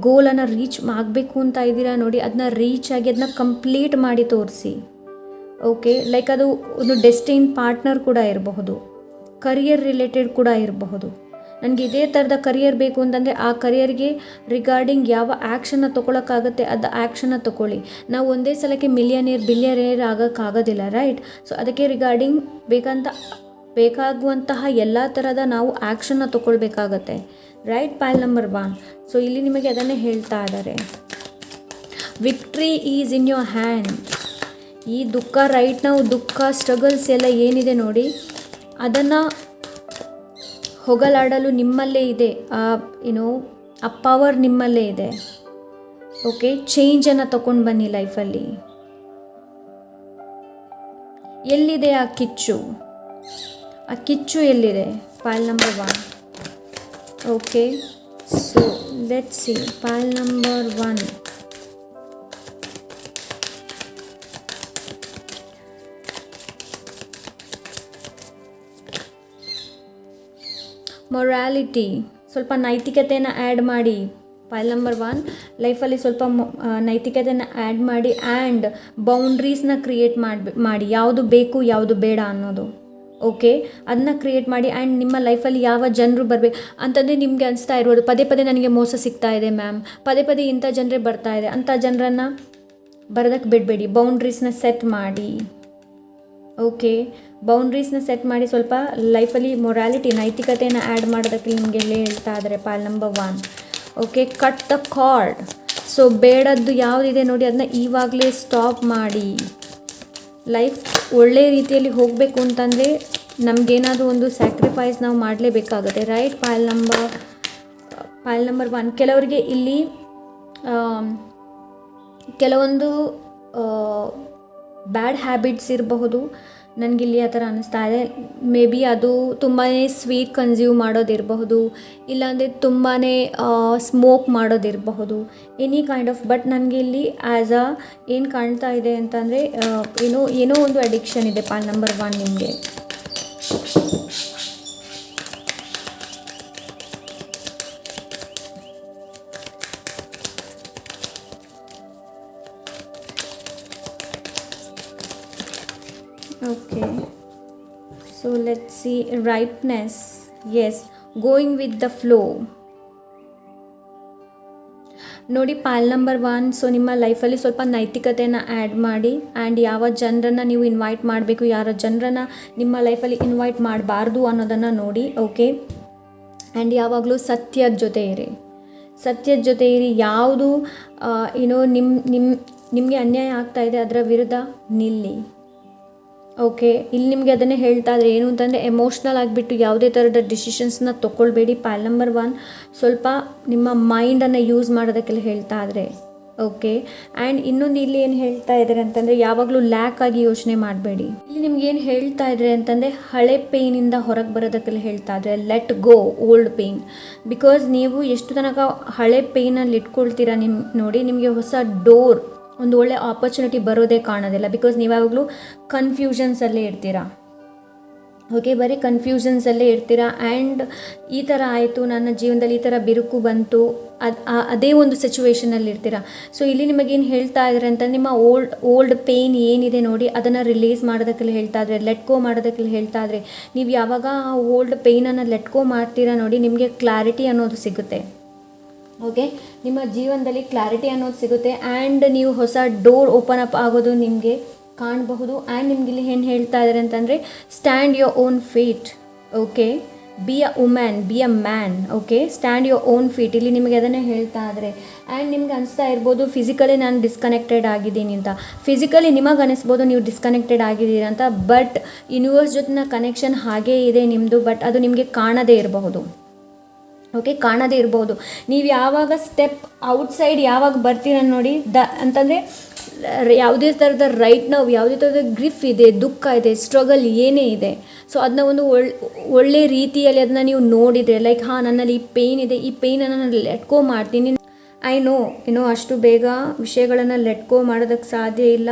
ಗೋಲನ್ನು ರೀಚ್ ಆಗಬೇಕು ಅಂತ ಇದ್ದೀರಾ ನೋಡಿ, ಅದನ್ನ ರೀಚ್ ಆಗಿ ಅದನ್ನ ಕಂಪ್ಲೀಟ್ ಮಾಡಿ ತೋರಿಸಿ. ಓಕೆ, ಲೈಕ್ ಅದು ಒಂದು ಡೆಸ್ಟಿನ್ ಪಾರ್ಟ್ನರ್ ಕೂಡ ಇರಬಹುದು, ಕರಿಯರ್ ರಿಲೇಟೆಡ್ ಕೂಡ ಇರಬಹುದು. ನನಗೆ ಇದೇ ಥರದ ಕರಿಯರ್ ಬೇಕು ಅಂತಂದರೆ ಆ ಕರಿಯರ್ಗೆ ರಿಗಾರ್ಡಿಂಗ್ ಯಾವ ಆ್ಯಕ್ಷನ್ನ ತೊಗೊಳಕ್ಕಾಗುತ್ತೆ ಅದು ಆ್ಯಕ್ಷನ್ನ ತೊಗೊಳ್ಳಿ. ನಾವು ಒಂದೇ ಸಲಕ್ಕೆ ಬಿಲಿಯನೇರ್ ಆಗೋಕ್ಕಾಗೋದಿಲ್ಲ, ರೈಟ್? ಸೊ ಅದಕ್ಕೆ ರಿಗಾರ್ಡಿಂಗ್ ಬೇಕಾಗುವಂತಹ ಎಲ್ಲ ಥರದ ನಾವು ಆ್ಯಕ್ಷನ್ನ ತೊಗೊಳ್ಬೇಕಾಗತ್ತೆ, ರೈಟ್? ಪಾಲ್ ನಂಬರ್ 1. ಸೊ ಇಲ್ಲಿ ನಿಮಗೆ ಅದನ್ನೇ ಹೇಳ್ತಾ ಇದ್ದಾರೆ. Victory is in your hand. ಈ ದುಃಖ, ರೈಟ್ ನಾವು ದುಃಖ, ಸ್ಟ್ರಗಲ್ಸ್ ಎಲ್ಲ ಏನಿದೆ ನೋಡಿ, ಅದನ್ನು ಹೋಗಲಾಡಲು ನಿಮ್ಮಲ್ಲೇ ಇದೆ. ಆ ಪವರ್ ನಿಮ್ಮಲ್ಲೇ ಇದೆ. ಓಕೆ, ಚೇಂಜನ್ನು ತಗೊಂಡು ಬನ್ನಿ ಲೈಫಲ್ಲಿ. ಎಲ್ಲಿದೆ ಆ ಕಿಚ್ಚು? ಆ ಕಿಚ್ಚು ಎಲ್ಲಿದೆ? Pile number 1. Okay, so let's see. Pile number 1. Morality, ಸ್ವಲ್ಪ ನೈತಿಕತೆಯನ್ನು ಆ್ಯಡ್ ಮಾಡಿ. ಪಾಲ್ ನಂಬರ್ 1 ಲೈಫಲ್ಲಿ ಸ್ವಲ್ಪ ನೈತಿಕತೆಯನ್ನು ಆ್ಯಡ್ ಮಾಡಿ. ಆ್ಯಂಡ್ ಬೌಂಡ್ರೀಸ್ನ ಕ್ರಿಯೇಟ್ ಮಾಡಿ, ಯಾವುದು ಬೇಕು ಯಾವುದು ಬೇಡ ಅನ್ನೋದು. ಓಕೆ, ಅದನ್ನ ಕ್ರಿಯೇಟ್ ಮಾಡಿ. ಆ್ಯಂಡ್ ನಿಮ್ಮ ಲೈಫಲ್ಲಿ ಯಾವ ಜನರು ಬರಬೇಕು ಅಂತಂದರೆ ನಿಮಗೆ ಅನಿಸ್ತಾ ಇರ್ಬೋದು, ಪದೇ ಪದೇ ನನಗೆ ಮೋಸ ಸಿಗ್ತಾ ಇದೆ ಮ್ಯಾಮ್, ಪದೇ ಪದೇ ಇಂಥ ಜನರೇ ಬರ್ತಾ ಇದೆ, ಅಂಥ ಜನರನ್ನು ಬರೋದಕ್ಕೆ ಬಿಡಬೇಡಿ. ಬೌಂಡ್ರೀಸ್ನ ಸೆಟ್ ಮಾಡಿ. ಓಕೆ, ಬೌಂಡ್ರೀಸ್ನ ಸೆಟ್ ಮಾಡಿ. ಸ್ವಲ್ಪ ಲೈಫಲ್ಲಿ ಮೊರಾಲಿಟಿ, ನೈತಿಕತೆಯನ್ನು ಆ್ಯಡ್ ಮಾಡೋದಕ್ಕೆ ನಿಮಗೆ ಹೇಳ್ತಾ ಇದ್ದಾರೆ. Pile number 1. Okay, cut the card. So ಬೇಡದ್ದು ಯಾವುದಿದೆ ನೋಡಿ ಅದನ್ನ ಇವಾಗಲೇ ಸ್ಟಾಪ್ ಮಾಡಿ. ಲೈಫ್ ಒಳ್ಳೆ ರೀತಿಯಲ್ಲಿ ಹೋಗಬೇಕು ಅಂತಂದರೆ ನಮಗೇನಾದರೂ ಒಂದು ಸ್ಯಾಕ್ರಿಫೈಸ್ ನಾವು ಮಾಡಲೇಬೇಕಾಗುತ್ತೆ, ರೈಟ್? ಪಾಲ್ ನಂಬರ್ 1. ಕೆಲವರಿಗೆ ಇಲ್ಲಿ ಕೆಲವೊಂದು ಬ್ಯಾಡ್ ಹ್ಯಾಬಿಟ್ಸ್ ಇರಬಹುದು. ನನಗಿಲ್ಲಿ ಆ ಥರ ಅನ್ನಿಸ್ತಾ ಇದೆ. ಮೇ ಬಿ ಅದು ತುಂಬಾ ಸ್ವೀಟ್ ಕನ್ಸ್ಯೂಮ್ ಮಾಡೋದಿರಬಹುದು, ಇಲ್ಲಾಂದರೆ ತುಂಬಾ ಸ್ಮೋಕ್ ಮಾಡೋದಿರಬಹುದು, ಎನಿ ಕೈಂಡ್ ಆಫ್. ಬಟ್ ನನಗೆ ಇಲ್ಲಿ ಏನು ಕಾಣ್ತಾ ಇದೆ ಅಂತಂದರೆ ಏನೋ ಒಂದು ಅಡಿಕ್ಷನ್ ಇದೆ. ಪಾಲ್ ನಂಬರ್ 1 ನಿಮಗೆ. Okay, so let's see. Ripeness, yes, going with the flow. ನೋಡಿ ಪಾಲ್ ನಂಬರ್ 1. ಸೊ ನಿಮ್ಮ ಲೈಫಲ್ಲಿ ಸ್ವಲ್ಪ ನೈತಿಕತೆಯನ್ನು ಆ್ಯಡ್ ಮಾಡಿ. ಆ್ಯಂಡ್ ಯಾವ ಜನರನ್ನು ನೀವು ಇನ್ವೈಟ್ ಮಾಡಬೇಕು, ಯಾರ ಜನರನ್ನು ನಿಮ್ಮ ಲೈಫಲ್ಲಿ ಇನ್ವೈಟ್ ಮಾಡಬಾರ್ದು ಅನ್ನೋದನ್ನು ನೋಡಿ. ಓಕೆ, ಆ್ಯಂಡ್ ಯಾವಾಗಲೂ ಸತ್ಯದ ಜೊತೆ ಇರಿ. ಯಾವುದು ನಿಮಗೆ ಅನ್ಯಾಯ ಆಗ್ತಾಯಿದೆ ಅದರ ವಿರುದ್ಧ ನಿಲ್ಲಿ. ಓಕೆ, ಇಲ್ಲಿ ನಿಮಗೆ ಅದನ್ನೇ ಹೇಳ್ತಾ ಇದ್ರೆ ಏನು ಅಂತಂದರೆ, ಎಮೋಷ್ನಲ್ ಆಗಿಬಿಟ್ಟು ಯಾವುದೇ ಥರದ ಡಿಸಿಷನ್ಸ್ನ ತೊಗೊಳ್ಬೇಡಿ. ಪಾಲ್ ನಂಬರ್ 1 ಸ್ವಲ್ಪ ನಿಮ್ಮ ಮೈಂಡನ್ನು ಯೂಸ್ ಮಾಡೋದಕ್ಕೆಲ್ಲ ಹೇಳ್ತಾ ಇದ್ರೆ. ಓಕೆ, ಆ್ಯಂಡ್ ಇನ್ನೊಂದು ಇಲ್ಲಿ ಏನು ಹೇಳ್ತಾ ಇದ್ದಾರೆ ಅಂತಂದರೆ, ಯಾವಾಗಲೂ ಲ್ಯಾಕ್ ಆಗಿ ಯೋಚನೆ ಮಾಡಬೇಡಿ. ಇಲ್ಲಿ ನಿಮ್ಗೆ ಏನು ಹೇಳ್ತಾ ಇದ್ದಾರೆ ಅಂತಂದರೆ, ಹಳೆ ಪೇಯ್ನಿಂದ ಹೊರಗೆ ಬರೋದಕ್ಕೆಲ್ಲ ಹೇಳ್ತಾ ಇದ್ದಾರೆ. Let go old pain. Because ನೀವು ಎಷ್ಟು ತನಕ ಹಳೆ ಪೇಯ್ನಲ್ಲಿ ಇಟ್ಕೊಳ್ತೀರಾ ನೋಡಿ, ನಿಮಗೆ ಹೊಸ ಡೋರ್, ಒಂದು ಒಳ್ಳೆ ಆಪರ್ಚುನಿಟಿ ಬರೋದೇ ಕಾಣೋದಿಲ್ಲ. ಬಿಕಾಸ್ ನೀವು ಯಾವಾಗಲೂ ಕನ್ಫ್ಯೂಷನ್ಸಲ್ಲೇ ಇರ್ತೀರಾ. ಓಕೆ, ಬರೀ ಕನ್ಫ್ಯೂಷನ್ಸಲ್ಲೇ ಇರ್ತೀರಾ. ಆ್ಯಂಡ್ ಈ ಥರ ಆಯಿತು, ನನ್ನ ಜೀವನದಲ್ಲಿ ಈ ಥರ ಬಿರುಕು ಬಂತು, ಅದೇ ಒಂದು ಸಿಚುವೇಷನಲ್ಲಿ ಇರ್ತೀರಾ. ಸೊ ಇಲ್ಲಿ ನಿಮಗೇನು ಹೇಳ್ತಾ ಇದ್ದಾರೆ ಅಂತ, ನಿಮ್ಮ ಓಲ್ಡ್ ಪೇಯ್ನ್ ಏನಿದೆ ನೋಡಿ, ಅದನ್ನು ರಿಲೀಸ್ ಮಾಡೋದಕ್ಕೆಲ್ಲ ಹೇಳ್ತಾ ಇದ್ದಾರೆ, ಲೆಟ್ ಗೋ ಮಾಡೋದಕ್ಕೆಲ್ಲ ಹೇಳ್ತಾ ಇದ್ದಾರೆ. ನೀವು ಯಾವಾಗ ಆ ಓಲ್ಡ್ ಪೇಯ್ನನ್ನು ಲೆಟ್ ಗೋ ಮಾಡ್ತೀರಾ ನೋಡಿ, ನಿಮಗೆ ಕ್ಲಾರಿಟಿ ಅನ್ನೋದು ಸಿಗುತ್ತೆ. ಓಕೆ, ನಿಮ್ಮ ಜೀವನದಲ್ಲಿ ಕ್ಲಾರಿಟಿ ಅನ್ನೋದು ಸಿಗುತ್ತೆ. ಆ್ಯಂಡ್ ನೀವು ಹೊಸ ಡೋರ್ ಓಪನ್ ಅಪ್ ಆಗೋದು ನಿಮಗೆ ಕಾಣಬಹುದು. ಆ್ಯಂಡ್ ನಿಮ್ಗೆ ಇಲ್ಲಿ ಏನು ಹೇಳ್ತಾ ಇದ್ದಾರೆ ಅಂತಂದರೆ, stand your own feet. Okay, be a women, be a man. Okay, stand your own feet, ಇಲ್ಲಿ ನಿಮಗೆ ಅದನ್ನೇ ಹೇಳ್ತಾ ಇದ್ದಾರೆ. ಆ್ಯಂಡ್ ನಿಮ್ಗೆ ಅನಿಸ್ತಾ ಇರ್ಬೋದು ಫಿಸಿಕಲಿ ನಾನು ಡಿಸ್ಕನೆಕ್ಟೆಡ್ ಆಗಿದ್ದೀನಿ ಅಂತ. ಫಿಸಿಕಲಿ ನಿಮಗೆ ಅನಿಸ್ಬೋದು ನೀವು ಡಿಸ್ಕನೆಕ್ಟೆಡ್ ಆಗಿದ್ದೀರಾ ಅಂತ, ಬಟ್ ಯೂನಿವರ್ಸ್ ಜೊತೆ ಕನೆಕ್ಷನ್ ಹಾಗೇ ಇದೆ ನಿಮ್ಮದು. ಬಟ್ ಅದು ನಿಮಗೆ ಕಾಣದೇ ಇರಬಹುದು. ಓಕೆ, ಕಾಣದೇ ಇರ್ಬೋದು. ನೀವು ಯಾವಾಗ ಸ್ಟೆಪ್ ಔಟ್ಸೈಡ್ ಯಾವಾಗ ಬರ್ತೀರ ನೋಡಿ, ಅಂತಂದರೆ ಯಾವುದೇ ಥರದ ರೈಟ್ ನಾವು ಯಾವುದೇ ಥರದ ಗ್ರಿಫ್ ಇದೆ, ದುಃಖ ಇದೆ, ಸ್ಟ್ರಗಲ್ ಏನೇ ಇದೆ, ಸೊ ಅದನ್ನ ಒಂದು ಒಳ್ಳೆ ರೀತಿಯಲ್ಲಿ ಅದನ್ನ ನೀವು ನೋಡಿದರೆ, ಲೈಕ್ ಹಾಂ ನನ್ನಲ್ಲಿ ಈ ಪೇಯ್ನ್ ಇದೆ, ಈ ಪೇಯ್ನನ್ನು ನಾನು ಲೆಟ್ ಗೋ ಮಾಡ್ತೀನಿ. ಐ ನೋ ಅಷ್ಟು ಬೇಗ ವಿಷಯಗಳನ್ನು ಲೆಟ್ ಗೋ ಮಾಡೋದಕ್ಕೆ ಸಾಧ್ಯ ಇಲ್ಲ,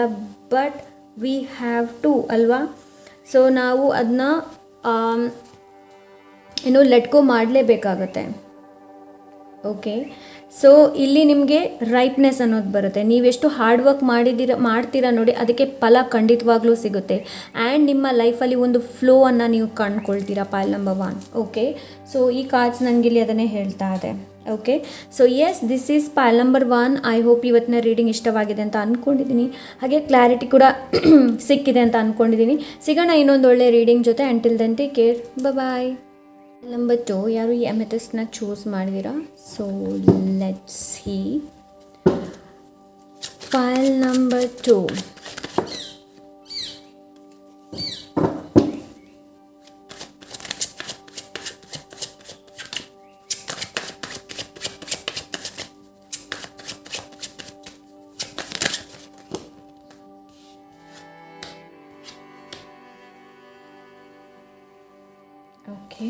ಬಟ್ ವಿ ಹ್ಯಾವ್ ಟು ಅಲ್ವಾ. ಸೊ ನಾವು ಅದನ್ನ ಲೆಟ್ ಗೋ ಮಾಡಲೇಬೇಕಾಗತ್ತೆ. ಓಕೆ, ಸೊ ಇಲ್ಲಿ ನಿಮಗೆ ರೈಟ್ನೆಸ್ ಅನ್ನೋದು ಬರುತ್ತೆ. ನೀವೆಷ್ಟು ಹಾರ್ಡ್ ವರ್ಕ್ ಮಾಡ್ತೀರಾ ನೋಡಿ, ಅದಕ್ಕೆ ಫಲ ಖಂಡಿತವಾಗ್ಲೂ ಸಿಗುತ್ತೆ. ಆ್ಯಂಡ್ ನಿಮ್ಮ ಲೈಫಲ್ಲಿ ಒಂದು ಫ್ಲೋವನ್ನು ನೀವು ಕಂಡುಕೊಳ್ತೀರಾ. Pile number 1. ಓಕೆ, ಸೊ ಈ ಕಾರ್ಡ್ಸ್ ನನಗೆ ಇಲ್ಲಿ ಅದನ್ನೇ ಹೇಳ್ತಾ ಇದೆ. Okay, so yes, this is pile number 1. I hope ಇವತ್ತಿನ ರೀಡಿಂಗ್ ಇಷ್ಟವಾಗಿದೆ ಅಂತ ಅಂದ್ಕೊಂಡಿದ್ದೀನಿ. ಹಾಗೆ ಕ್ಲಾರಿಟಿ ಕೂಡ ಸಿಕ್ಕಿದೆ ಅಂತ ಅಂದ್ಕೊಂಡಿದ್ದೀನಿ. ಸಿಗೋಣ ಇನ್ನೊಂದು ಒಳ್ಳೆ ರೀಡಿಂಗ್ ಜೊತೆ. ಅಂಟಿಲ್ ದೆನ್ ಟೇಕ್ ಕೇರ್, ಬಾಯ್. ನಂಬರ್ 2, ಯಾರು ಈ ಅಮೆಥಿಸ್ಟ್ನ ಚೂಸ್ ಮಾಡಿದ್ದೀರಾ? So let's C file number 2. Okay,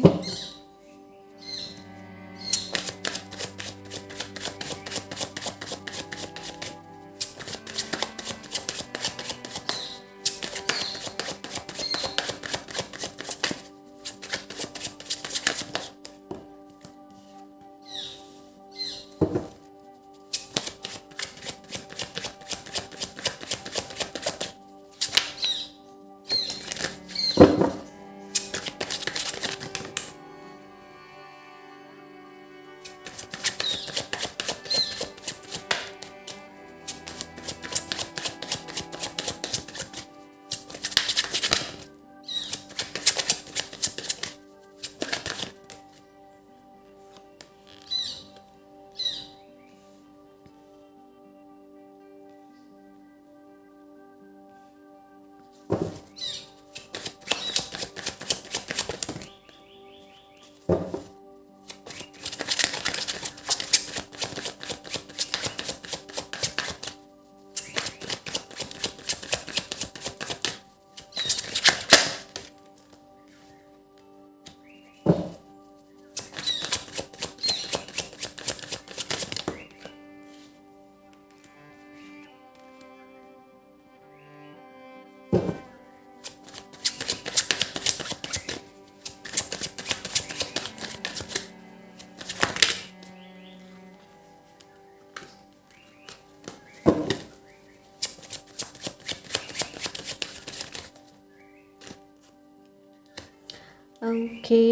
Okay,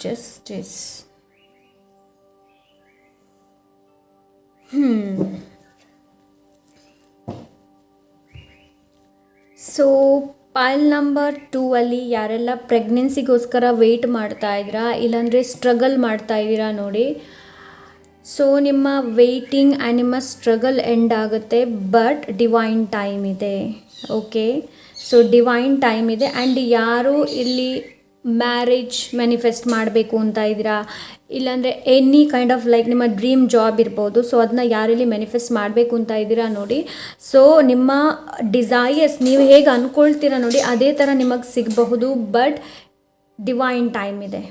justice. So ಪೈಲ್ number 2 ಅಲ್ಲಿ ಯಾರೆಲ್ಲ ಪ್ರೆಗ್ನೆನ್ಸಿಗೋಸ್ಕರ ವೆಯ್ಟ್ ಮಾಡ್ತಾ ಇದ್ದೀರಾ, ಇಲ್ಲಾಂದರೆ ಸ್ಟ್ರಗಲ್ ಮಾಡ್ತಾ ಇದ್ದೀರಾ ನೋಡಿ. ಸೊ ನಿಮ್ಮ ವೆಯ್ಟಿಂಗ್ ಆ್ಯಂಡ್ ನಿಮ್ಮ ಸ್ಟ್ರಗಲ್ ಎಂಡ್ ಆಗುತ್ತೆ, ಬಟ್ ಡಿವೈನ್ ಟೈಮ್ ಇದೆ. ಓಕೆ, ಸೊ ಡಿವೈನ್ ಟೈಮ್ ಇದೆ. ಆ್ಯಂಡ್ ಯಾರು ಇಲ್ಲಿ ಮ್ಯಾರೇಜ್ ಮ್ಯಾನಿಫೆಸ್ಟ್ ಮಾಡಬೇಕು ಅಂತ ಇದ್ದೀರಾ, ಇಲ್ಲಾಂದರೆ ಎನಿ ಕೈಂಡ್ ಆಫ್ ಲೈಕ್ ನಿಮ್ಮ ಡ್ರೀಮ್ ಜಾಬ್ ಇರ್ಬೋದು, ಸೊ ಅದನ್ನ ಯಾರಲ್ಲಿ ಮ್ಯಾನಿಫೆಸ್ಟ್ ಮಾಡಬೇಕು ಅಂತ ಇದ್ದೀರಾ ನೋಡಿ. ಸೊ ನಿಮ್ಮ ಡಿಸೈರ್ಸ್ ನೀವು ಹೇಗೆ ಅಂದ್ಕೊಳ್ತೀರಾ ನೋಡಿ, ಅದೇ ಥರ ನಿಮಗೆ ಸಿಗಬಹುದು, ಬಟ್ ಡಿವೈನ್ ಟೈಮ್ ಇದೆ.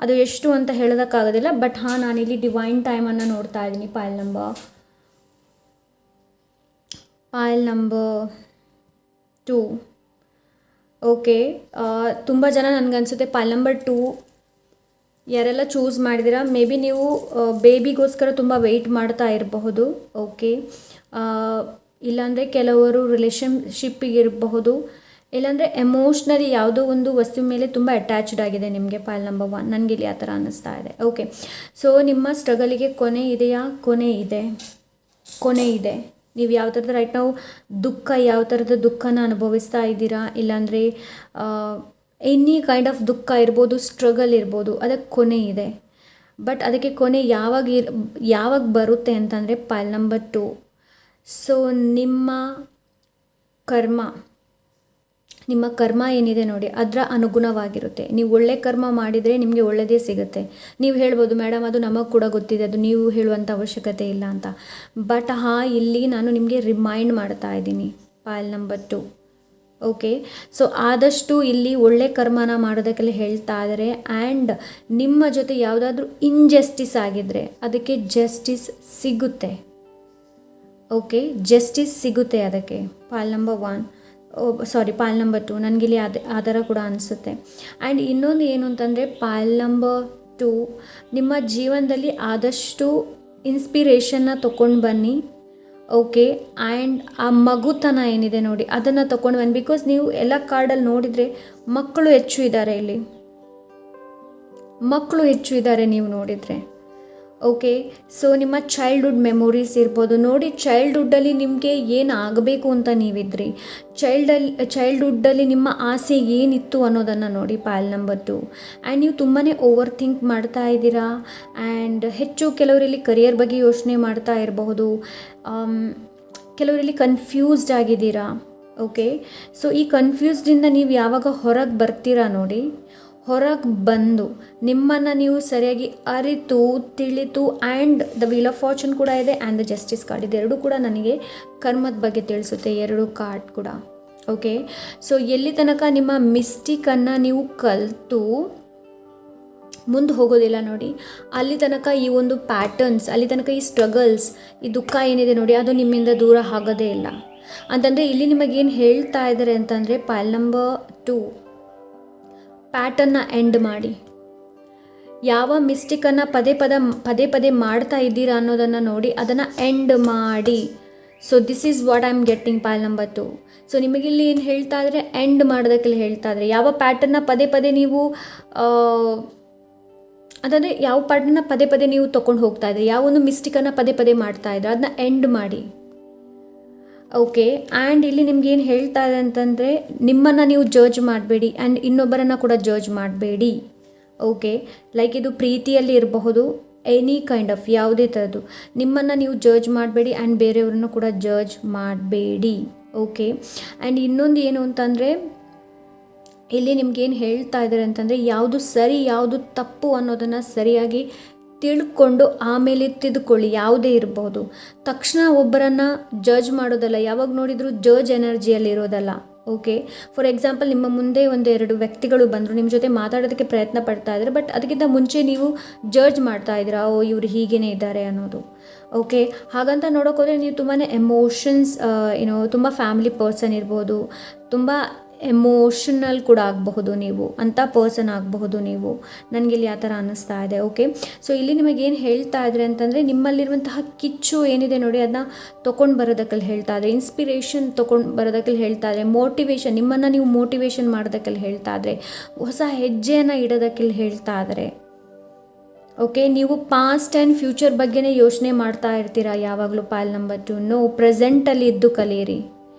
ಅದು ಎಷ್ಟು ಅಂತ ಹೇಳೋದಕ್ಕಾಗೋದಿಲ್ಲ, ಬಟ್ ಹಾಂ ನಾನಿಲ್ಲಿ ಡಿವೈನ್ ಟೈಮನ್ನು ನೋಡ್ತಾ ಇದ್ದೀನಿ. ಪೈಲ್ ನಂಬರ್ 2. ಓಕೆ. ತುಂಬ ಜನ ನನಗನ್ಸುತ್ತೆ ಪಾಲ್ ನಂಬರ್ 2 ಯಾರೆಲ್ಲ ಚೂಸ್ ಮಾಡಿದ್ದೀರಾ, ಮೇ ಬಿ ನೀವು ಬೇಬಿಗೋಸ್ಕರ ತುಂಬ ವೆಯ್ಟ್ ಮಾಡ್ತಾ ಇರಬಹುದು. ಓಕೆ. ಇಲ್ಲಾಂದರೆ ಕೆಲವರು ರಿಲೇಷನ್ಶಿಪ್ಪಿಗೆ ಇರಬಹುದು, ಇಲ್ಲಾಂದರೆ ಎಮೋಷ್ನಲಿ ಯಾವುದೋ ಒಂದು ವಸ್ತು ಮೇಲೆ ತುಂಬ ಅಟ್ಯಾಚ್ಡ್ ಆಗಿದೆ ನಿಮಗೆ ಪಾಲ್ ನಂಬರ್ 1. ನನಗೆ ಇಲ್ಲಿ ಆ ಥರ ಅನ್ನಿಸ್ತಾ ಇದೆ. ಓಕೆ. ಸೊ ನಿಮ್ಮ ಸ್ಟ್ರಗಲಿಗೆ ಕೊನೆ ಇದೆಯಾ? ಕೊನೆ ಇದೆ, ಕೊನೆ ಇದೆ. ನೀವು ಯಾವ ಥರದ ರೈಟ್ ನಾವು ದುಃಖ, ಯಾವ ಥರದ ದುಃಖನ ಅನುಭವಿಸ್ತಾ ಇದ್ದೀರಾ, ಇಲ್ಲಾಂದರೆ ಎನಿ ಕೈಂಡ್ ಆಫ್ ದುಃಖ ಇರ್ಬೋದು, ಸ್ಟ್ರಗಲ್ ಇರ್ಬೋದು, ಅದಕ್ಕೆ ಕೊನೆ ಇದೆ. ಬಟ್ ಅದಕ್ಕೆ ಕೊನೆ ಯಾವಾಗ ಬರುತ್ತೆ ಅಂತಂದರೆ ಪಾಲ್ ನಂಬರ್ 2. ಸೊ ನಿಮ್ಮ ಕರ್ಮ ಏನಿದೆ ನೋಡಿ, ಅದರ ಅನುಗುಣವಾಗಿರುತ್ತೆ. ನೀವು ಒಳ್ಳೆ ಕರ್ಮ ಮಾಡಿದರೆ ನಿಮಗೆ ಒಳ್ಳೆಯದೇ ಸಿಗುತ್ತೆ. ನೀವು ಹೇಳ್ಬೋದು ಮೇಡಮ್ ಅದು ನಮಗೆ ಕೂಡ ಗೊತ್ತಿದೆ, ಅದು ನೀವು ಹೇಳುವಂಥ ಅವಶ್ಯಕತೆ ಇಲ್ಲ ಅಂತ. ಬಟ್ ಇಲ್ಲಿ ನಾನು ನಿಮಗೆ ರಿಮೈಂಡ್ ಮಾಡ್ತಾ ಇದ್ದೀನಿ ಪಾಲ್ ನಂಬರ್ 2. ಓಕೆ. ಸೊ ಆದಷ್ಟು ಇಲ್ಲಿ ಒಳ್ಳೆ ಕರ್ಮನ ಮಾಡೋದಕ್ಕೆಲ್ಲ ಹೇಳ್ತಾ ಇದ್ದಾರೆ. ಆ್ಯಂಡ್ ನಿಮ್ಮ ಜೊತೆ ಯಾವುದಾದ್ರೂ ಇನ್ಜಸ್ಟಿಸ್ ಆಗಿದ್ದರೆ ಅದಕ್ಕೆ ಜಸ್ಟಿಸ್ ಸಿಗುತ್ತೆ. ಓಕೆ, ಜಸ್ಟಿಸ್ ಸಿಗುತ್ತೆ ಅದಕ್ಕೆ. ಪಾಲ್ ನಂಬರ್ 1 ಪಾಲ್ ನಂಬರ್ 2 ನನಗಿಲ್ಲಿ ಆ ಥರ ಕೂಡ ಅನಿಸುತ್ತೆ. ಆ್ಯಂಡ್ ಇನ್ನೊಂದು ಏನು ಅಂತಂದರೆ ಪಾಲ್ ನಂಬರ್ 2 ನಿಮ್ಮ ಜೀವನದಲ್ಲಿ ಆದಷ್ಟು ಇನ್ಸ್ಪಿರೇಷನ್ನ ತೊಗೊಂಡು ಬನ್ನಿ. ಓಕೆ. ಆ್ಯಂಡ್ ಆ ಮಗುತನ ಏನಿದೆ ನೋಡಿ ಅದನ್ನು ತೊಗೊಂಡು ಬನ್ನಿ. ಬಿಕಾಸ್ ನೀವು ಎಲ್ಲ ಕಾರ್ಡಲ್ಲಿ ನೋಡಿದರೆ ಮಕ್ಕಳು ಹೆಚ್ಚು ಇದ್ದಾರೆ, ಇಲ್ಲಿ ಮಕ್ಕಳು ಹೆಚ್ಚು ಇದ್ದಾರೆ ನೀವು ನೋಡಿದರೆ. ಓಕೆ. ಸೊ ನಿಮ್ಮ ಚೈಲ್ಡ್ಹುಡ್ ಮೆಮೊರೀಸ್ ಇರ್ಬೋದು ನೋಡಿ. ಚೈಲ್ಡ್ಹುಡ್ಡಲ್ಲಿ ನಿಮಗೆ ಏನು ಆಗಬೇಕು ಅಂತ ನೀವಿದ್ರಿ, ಚೈಲ್ಡ್ಹುಡ್ಡಲ್ಲಿ ನಿಮ್ಮ ಆಸೆ ಏನಿತ್ತು ಅನ್ನೋದನ್ನು ನೋಡಿ ಪಾಲ್ ನಂಬರ್ 2. ಆ್ಯಂಡ್ ನೀವು ತುಂಬಾ ಓವರ್ ಥಿಂಕ್ ಮಾಡ್ತಾ ಇದ್ದೀರಾ. ಆ್ಯಂಡ್ ಹೆಚ್ಚು ಕೆಲವರಲ್ಲಿ ಕರಿಯರ್ ಬಗ್ಗೆ ಯೋಚನೆ ಮಾಡ್ತಾ ಇರಬಹುದು, ಕೆಲವರಲ್ಲಿ ಕನ್ಫ್ಯೂಸ್ಡ್ ಆಗಿದ್ದೀರಾ. ಓಕೆ. ಸೊ ಈ ಕನ್ಫ್ಯೂಸ್ಡಿಂದ ನೀವು ಯಾವಾಗ ಹೊರಗೆ ಬರ್ತೀರಾ ನೋಡಿ, ಹೊರಗೆ ಬಂದು ನಿಮ್ಮನ್ನು ನೀವು ಸರಿಯಾಗಿ ಅರಿತು ತಿಳಿತು. And the wheel of fortune ಕೂಡ ಇದೆ ಆ್ಯಂಡ್ ದ ಜಸ್ಟಿಸ್ ಕಾರ್ಡ್, ಇದೆರಡೂ ಕೂಡ ನನಗೆ ಕರ್ಮದ ಬಗ್ಗೆ ತಿಳಿಸುತ್ತೆ, ಎರಡು ಕಾರ್ಡ್ ಕೂಡ. ಓಕೆ. ಸೊ ಎಲ್ಲಿ ತನಕ ನಿಮ್ಮ ಮಿಸ್ಟೇಕನ್ನು ನೀವು ಕಲಿತು ಮುಂದೆ ಹೋಗೋದಿಲ್ಲ ನೋಡಿ, ಅಲ್ಲಿ ತನಕ ಈ ಒಂದು ಪ್ಯಾಟರ್ನ್ಸ್, ಅಲ್ಲಿ ತನಕ ಈ ಸ್ಟ್ರಗಲ್ಸ್, ಈ ದುಃಖ ಏನಿದೆ ನೋಡಿ ಅದು ನಿಮ್ಮಿಂದ ದೂರ ಆಗೋದೇ ಇಲ್ಲ. ಅಂತಂದರೆ ಇಲ್ಲಿ ನಿಮಗೇನು ಹೇಳ್ತಾ ಇದ್ದಾರೆ ಅಂತಂದರೆ ಪಾಲ್ ನಂಬರ್ 2 ಪ್ಯಾಟರ್ನ್ನ ಎಂಡ್ ಮಾಡಿ. ಯಾವ ಮಿಸ್ಟೇಕನ್ನು ಪದೇ ಪದೇ ಮಾಡ್ತಾ ಇದ್ದೀರಾ ಅನ್ನೋದನ್ನು ನೋಡಿ ಅದನ್ನು ಎಂಡ್ ಮಾಡಿ. So this is what I am getting pile number 2. So ನಿಮಗಿಲ್ಲಿ ಏನು ಹೇಳ್ತಾ ಇದ್ದಾರೆ, ಎಂಡ್ ಮಾಡೋದಕ್ಕೆಲ್ಲ ಹೇಳ್ತಾ ಇದ್ದಾರೆ. ಯಾವ ಪ್ಯಾಟರ್ನ್ನ ಪದೇ ನೀವು ಅಂತಂದರೆ ಯಾವ ಪ್ಯಾಟರ್ನ್ನ ಪದೇ ನೀವು ತೊಗೊಂಡು ಹೋಗ್ತಾ ಇದ್ರಿ, ಯಾವ ಒಂದು ಮಿಸ್ಟೇಕನ್ನು ಪದೇ ಮಾಡ್ತಾ ಇದ್ರೆ ಅದನ್ನ ಎಂಡ್ ಮಾಡಿ. ಓಕೆ. ಆ್ಯಂಡ್ ಇಲ್ಲಿ ನಿಮ್ಗೆ ಏನು ಹೇಳ್ತಾ ಇದೆ ಅಂತಂದರೆ ನಿಮ್ಮನ್ನು ನೀವು ಜಡ್ಜ್ ಮಾಡಬೇಡಿ ಆ್ಯಂಡ್ ಇನ್ನೊಬ್ಬರನ್ನು ಕೂಡ ಜಡ್ಜ್ ಮಾಡಬೇಡಿ. ಓಕೆ. ಲೈಕ್ ಇದು ಪ್ರೀತಿಯಲ್ಲಿ ಇರಬಹುದು, ಎನಿ ಕೈಂಡ್ ಆಫ್ ಯಾವುದೇ ಥರದ್ದು, ನಿಮ್ಮನ್ನು ನೀವು ಜಡ್ಜ್ ಮಾಡಬೇಡಿ ಆ್ಯಂಡ್ ಬೇರೆಯವ್ರನ್ನು ಕೂಡ ಜಡ್ಜ್ ಮಾಡಬೇಡಿ. ಓಕೆ. ಆ್ಯಂಡ್ ಇನ್ನೊಂದು ಏನು ಅಂತಂದರೆ ಇಲ್ಲಿ ನಿಮ್ಗೇನು ಹೇಳ್ತಾ ಇದ್ದಾರೆ ಅಂತಂದರೆ ಯಾವುದು ಸರಿ ಯಾವುದು ತಪ್ಪು ಅನ್ನೋದನ್ನು ಸರಿಯಾಗಿ ತಿಳ್ಕೊಂಡು ಆಮೇಲೆ ತಿದ್ದುಕೊಳ್ಳಿ. ಯಾವುದೇ ಇರಬಹುದು, ತಕ್ಷಣ ಒಬ್ಬರನ್ನು ಜಡ್ಜ್ ಮಾಡೋದಲ್ಲ, ಯಾವಾಗ ನೋಡಿದರೂ ಜಡ್ಜ್ ಎನರ್ಜಿಯಲ್ಲಿ ಇರೋದಲ್ಲ. ಓಕೆ. ಫಾರ್ ಎಕ್ಸಾಂಪಲ್ ನಿಮ್ಮ ಮುಂದೆ 1-2 ವ್ಯಕ್ತಿಗಳು ಬಂದರು, ನಿಮ್ಮ ಜೊತೆ ಮಾತಾಡೋದಕ್ಕೆ ಪ್ರಯತ್ನ ಪಡ್ತಾ ಇದ್ದಾರೆ, ಬಟ್ ಅದಕ್ಕಿಂತ ಮುಂಚೆ ನೀವು ಜಡ್ಜ್ ಮಾಡ್ತಾ ಇದ್ದೀರಾ, ಇವರು ಹೀಗೇ ಇದ್ದಾರೆ ಅನ್ನೋದು. ಓಕೆ. ಹಾಗಂತ ನೋಡೋಕ್ಕೋದ್ರೆ ನೀವು ತುಂಬಾ ಎಮೋಷನ್ಸ್ ತುಂಬ ಫ್ಯಾಮಿಲಿ ಪರ್ಸನ್ ಇರ್ಬೋದು, ತುಂಬ ಎಮೋಷನಲ್ ಕೂಡ ಆಗಬಹುದು, ನೀವು ಅಂಥ ಪರ್ಸನ್ ಆಗಬಹುದು ನೀವು. ನನಗಿಲ್ಲಿ ಆ ಥರ ಅನ್ನಿಸ್ತಾ ಇದೆ. ಓಕೆ. ಸೊ ಇಲ್ಲಿ ನಿಮಗೇನು ಹೇಳ್ತಾ ಇದ್ದಾರೆ ಅಂತಂದರೆ ನಿಮ್ಮಲ್ಲಿರುವಂತಹ ಕಿಚ್ಚು ಏನಿದೆ ನೋಡಿ ಅದನ್ನ ತೊಗೊಂಡು ಬರೋದಕ್ಕಲ್ಲಿ ಹೇಳ್ತಾ ಇದ್ದಾರೆ, ಇನ್ಸ್ಪಿರೇಷನ್ ತೊಗೊಂಡು ಬರೋದಕ್ಕಲ್ಲಿ ಹೇಳ್ತಾ ಇದ್ದಾರೆ, ಮೋಟಿವೇಶನ್, ನಿಮ್ಮನ್ನು ನೀವು ಮೋಟಿವೇಶನ್ ಮಾಡೋದಕ್ಕಲ್ಲಿ ಹೇಳ್ತಾ ಇದ್ದಾರೆ, ಹೊಸ ಹೆಜ್ಜೆಯನ್ನು ಇಡೋದಕ್ಕಲ್ಲಿ ಹೇಳ್ತಾ ಇದ್ದಾರೆ. ಓಕೆ. ನೀವು ಪಾಸ್ಟ್ ಆ್ಯಂಡ್ ಫ್ಯೂಚರ್ ಬಗ್ಗೆನೇ ಯೋಚನೆ ಮಾಡ್ತಾ ಇರ್ತೀರಾ ಯಾವಾಗಲೂ ಪಾಲ್ ನಂಬರ್ 2. ನೋ, ಪ್ರೆಸೆಂಟಲ್ಲಿ ಇದ್ದು ಕಲಿಯಿರಿ.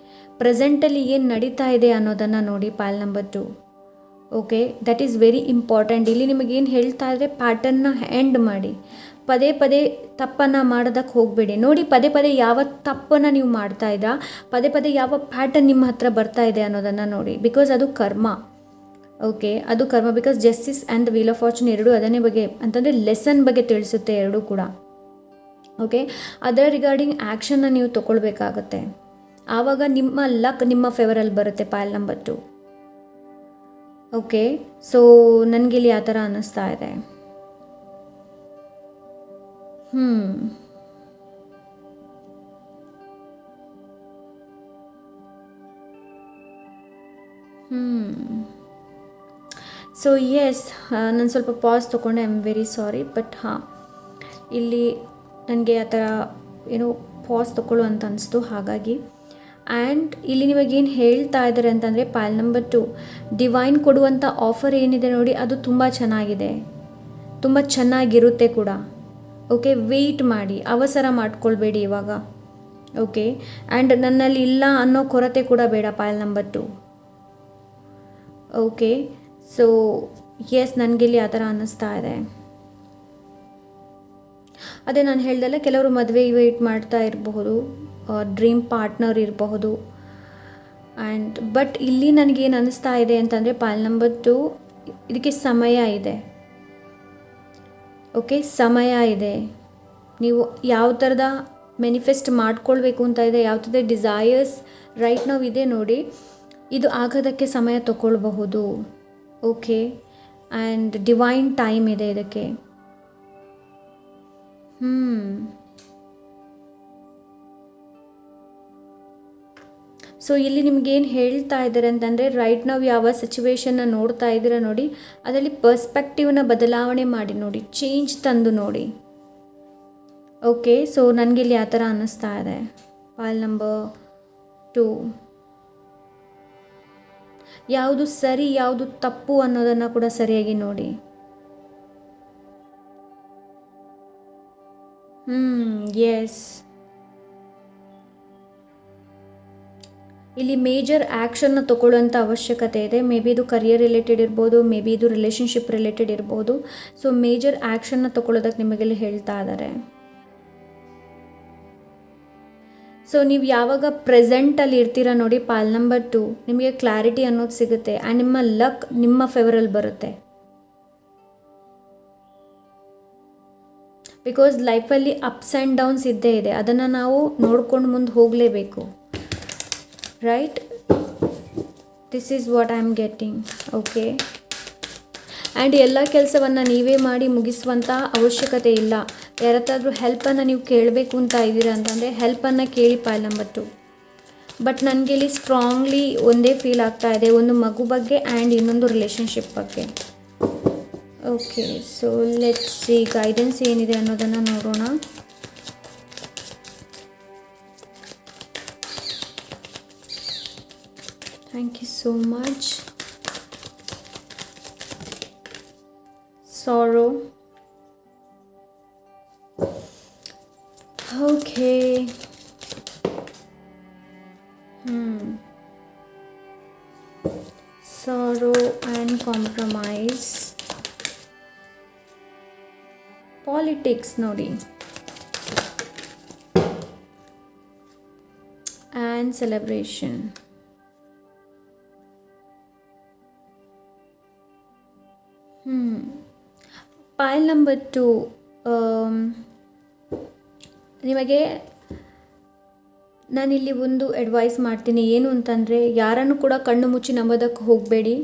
ಪ್ರೆಸೆಂಟಲ್ಲಿ ಏನು ನಡೀತಾ ಇದೆ ಅನ್ನೋದನ್ನು ನೋಡಿ pile number 2. Okay. That is very important. ಇಲ್ಲಿ ನಿಮಗೇನು ಹೇಳ್ತಾ ಇದ್ರೆ ಪ್ಯಾಟರ್ನ್ನ ಎಂಡ್ ಮಾಡಿ. ಪದೇ ತಪ್ಪನ್ನು ಮಾಡೋದಕ್ಕೆ ಹೋಗಬೇಡಿ ನೋಡಿ. ಪದೇ ಯಾವ ತಪ್ಪನ್ನು ನೀವು ಮಾಡ್ತಾ ಇದ್ದೀರಾ, ಪದೇ ಯಾವ ಪ್ಯಾಟರ್ನ್ ನಿಮ್ಮ ಹತ್ರ ಬರ್ತಾ ಇದೆ ಅನ್ನೋದನ್ನು ನೋಡಿ. ಬಿಕಾಸ್ ಅದು ಕರ್ಮ. ಓಕೆ. ಅದು ಕರ್ಮ. Because justice and the wheel of fortune ಎರಡೂ ಅದನ್ನೇ ಬಗ್ಗೆ ಅಂತಂದರೆ ಲೆಸನ್ ಬಗ್ಗೆ ತಿಳಿಸುತ್ತೆ ಎರಡೂ ಕೂಡ. ಓಕೆ. ಅದರ ರಿಗಾರ್ಡಿಂಗ್ ಆ್ಯಕ್ಷನ್ನ ನೀವು ತೊಗೊಳ್ಬೇಕಾಗತ್ತೆ. ಆವಾಗ ನಿಮ್ಮ ಲಕ್ ನಿಮ್ಮ ಫೇವರಲ್ಲಿ ಬರುತ್ತೆ ಪಾಲ್ ನಂಬರ್ 2. ಓಕೆ. ಸೊ ನನಗಿಲ್ಲಿ ಆ ಥರ ಅನ್ನಿಸ್ತಾ ಇದೆ. ಸೊ ಎಸ್, ನಾನು ಸ್ವಲ್ಪ ಪಾಸ್ ತೊಗೊಂಡೆ, I am very sorry. But ಹಾಂ, ಇಲ್ಲಿ ನನಗೆ ಆ ಥರ ಏನೋ ಪಾಸ್ ತೊಗೊಳ್ಳೋ ಅಂತ ಅನಿಸ್ತು, ಹಾಗಾಗಿ. ಆ್ಯಂಡ್ ಇಲ್ಲಿ ನಿಮಗೇನು ಹೇಳ್ತಾ ಇದ್ದಾರೆ ಅಂತಂದರೆ, ಪೈಲ್ ನಂಬರ್ 2 ಡಿವೈನ್ ಕೊಡುವಂಥ ಆಫರ್ ಏನಿದೆ ನೋಡಿ, ಅದು ತುಂಬ ಚೆನ್ನಾಗಿದೆ, ತುಂಬ ಚೆನ್ನಾಗಿರುತ್ತೆ ಕೂಡ. ಓಕೆ, ವೆಯ್ಟ್ ಮಾಡಿ, ಅವಸರ ಮಾಡ್ಕೊಳ್ಬೇಡಿ ಇವಾಗ. ಓಕೆ, ಆ್ಯಂಡ್ ನನ್ನಲ್ಲಿ ಇಲ್ಲ ಅನ್ನೋ ಕೊರತೆ ಕೂಡ ಬೇಡ pile number 2. Okay, so yes, ನನಗಿಲ್ಲಿ ಆ ಥರ ಅನ್ನಿಸ್ತಾ ಇದೆ. ಅದೇ ನಾನು ಹೇಳ್ದಲ್ಲ, ಕೆಲವರು ಮದುವೆ ವೆಯ್ಟ್ ಮಾಡ್ತಾ ಇರಬಹುದು, ಡ್ರೀಮ್ ಪಾರ್ಟ್ನರ್ ಇರಬಹುದು. ಆ್ಯಂಡ್ ಬಟ್ ಇಲ್ಲಿ ನನಗೇನು ಅನ್ನಿಸ್ತಾ ಇದೆ ಅಂತಂದರೆ, ಪೈಲ್ ನಂಬರ್ 2 ಇದಕ್ಕೆ ಸಮಯ ಇದೆ. ಓಕೆ, ಸಮಯ ಇದೆ. ನೀವು ಯಾವ ಥರದ ಮ್ಯಾನಿಫೆಸ್ಟ್ ಮಾಡ್ಕೊಳ್ಬೇಕು ಅಂತ ಇದೆ, ಯಾವ ಥರದ ಡಿಸೈರ್ಸ್ ರೈಟ್ ನಾವು ಇದೆ ನೋಡಿ, ಇದು ಆಗೋದಕ್ಕೆ ಸಮಯ ತಗೊಳ್ಬಹುದು. ಓಕೆ, ಆ್ಯಂಡ್ ಡಿವೈನ್ ಟೈಮ್ ಇದೆ ಇದಕ್ಕೆ. ಸೊ ಇಲ್ಲಿ ನಿಮ್ಗೇನು ಹೇಳ್ತಾ ಇದ್ದಾರೆ ಅಂತಂದರೆ, ರೈಟ್ ನಾವು ಯಾವ ಸಿಚುವೇಶನ್ನ ನೋಡ್ತಾ ಇದ್ದೀರಾ ನೋಡಿ, ಅದರಲ್ಲಿ ಪರ್ಸ್ಪೆಕ್ಟಿವ್ನ ಬದಲಾವಣೆ ಮಾಡಿ ನೋಡಿ, ಚೇಂಜ್ ತಂದು ನೋಡಿ. ಓಕೆ, ಸೊ ನನಗಿಲ್ಲಿ ಆ ಥರ ಅನ್ನಿಸ್ತಾ ಇದೆ. ಪೈಲ್ ನಂಬರ್ 2 ಯಾವುದು ಸರಿ ಯಾವುದು ತಪ್ಪು ಅನ್ನೋದನ್ನು ಕೂಡ ಸರಿಯಾಗಿ ನೋಡಿ. ಎಸ್, ಇಲ್ಲಿ ಮೇಜರ್ ಆ್ಯಕ್ಷನ್ನ ತಗೊಳ್ಳುವಂಥ ಅವಶ್ಯಕತೆ ಇದೆ. ಮೇ ಬಿ ಇದು ಕರಿಯರ್ ರಿಲೇಟೆಡ್ ಇರ್ಬೋದು, ಮೇ ಬಿ ಇದು ರಿಲೇಷನ್ಶಿಪ್ ರಿಲೇಟೆಡ್ ಇರ್ಬೋದು. ಸೊ ಮೇಜರ್ ಆ್ಯಕ್ಷನ್ನ ತಗೊಳ್ಳೋದಕ್ಕೆ ನಿಮಗೆಲ್ಲಿ ಹೇಳ್ತಾ ಇದ್ದಾರೆ. ಸೊ ನೀವು ಯಾವಾಗ ಪ್ರೆಸೆಂಟಲ್ಲಿ ಇರ್ತೀರ ನೋಡಿ, ಪೈಲ್ ನಂಬರ್ 2 ನಿಮಗೆ ಕ್ಲಾರಿಟಿ ಅನ್ನೋದು ಸಿಗುತ್ತೆ, ಆ್ಯಂಡ್ ನಿಮ್ಮ ಲಕ್ ನಿಮ್ಮ ಫೇವರಲ್ಲಿ ಬರುತ್ತೆ. ಬಿಕಾಸ್ ಲೈಫಲ್ಲಿ ಅಪ್ಸ್ ಆ್ಯಂಡ್ ಡೌನ್ಸ್ ಇದ್ದೇ ಇದೆ, ಅದನ್ನು ನಾವು ನೋಡ್ಕೊಂಡು ಮುಂದೆ ಹೋಗಲೇಬೇಕು. Right, this is what I am getting. Okay, and ಎಲ್ಲ ಕೆಲಸವನ್ನು ನೀವೇ ಮಾಡಿ ಮುಗಿಸುವಂಥ ಅವಶ್ಯಕತೆ ಇಲ್ಲ. ಯಾರತ್ತಾದರೂ ಹೆಲ್ಪನ್ನು ನೀವು ಕೇಳಬೇಕು ಅಂತ ಇದ್ದೀರಾ ಅಂತಂದರೆ ಹೆಲ್ಪನ್ನು ಕೇಳಿ ಪೈಲ್ ನಂಬರ್ 2. ಬಟ್ ನನಗೆ ಇಲ್ಲಿ ಸ್ಟ್ರಾಂಗ್ಲಿ ಒಂದೇ ಫೀಲ್ ಆಗ್ತಾ ಇದೆ, ಒಂದು ಮಗು ಬಗ್ಗೆ ಆ್ಯಂಡ್ ಇನ್ನೊಂದು ರಿಲೇಷನ್ಶಿಪ್ ಬಗ್ಗೆ. Okay, so let's see guidance ಏನಿದೆ ಅನ್ನೋದನ್ನು ನೋಡೋಣ. Thank you so much. sorrow. Okay. Sorrow and compromise. Politics ನೋಡಿ, and celebration. ಪೈಲ್ ನಂಬರ್ 2 ನಿಮಗೆ ನಾನಿಲ್ಲಿ ಒಂದು ಅಡ್ವೈಸ್ ಮಾಡ್ತೀನಿ. ಏನು ಅಂತಂದರೆ, ಯಾರನ್ನು ಕೂಡ ಕಣ್ಣು ಮುಚ್ಚಿ ನಂಬೋದಕ್ಕೆ ಹೋಗಬೇಡಿ.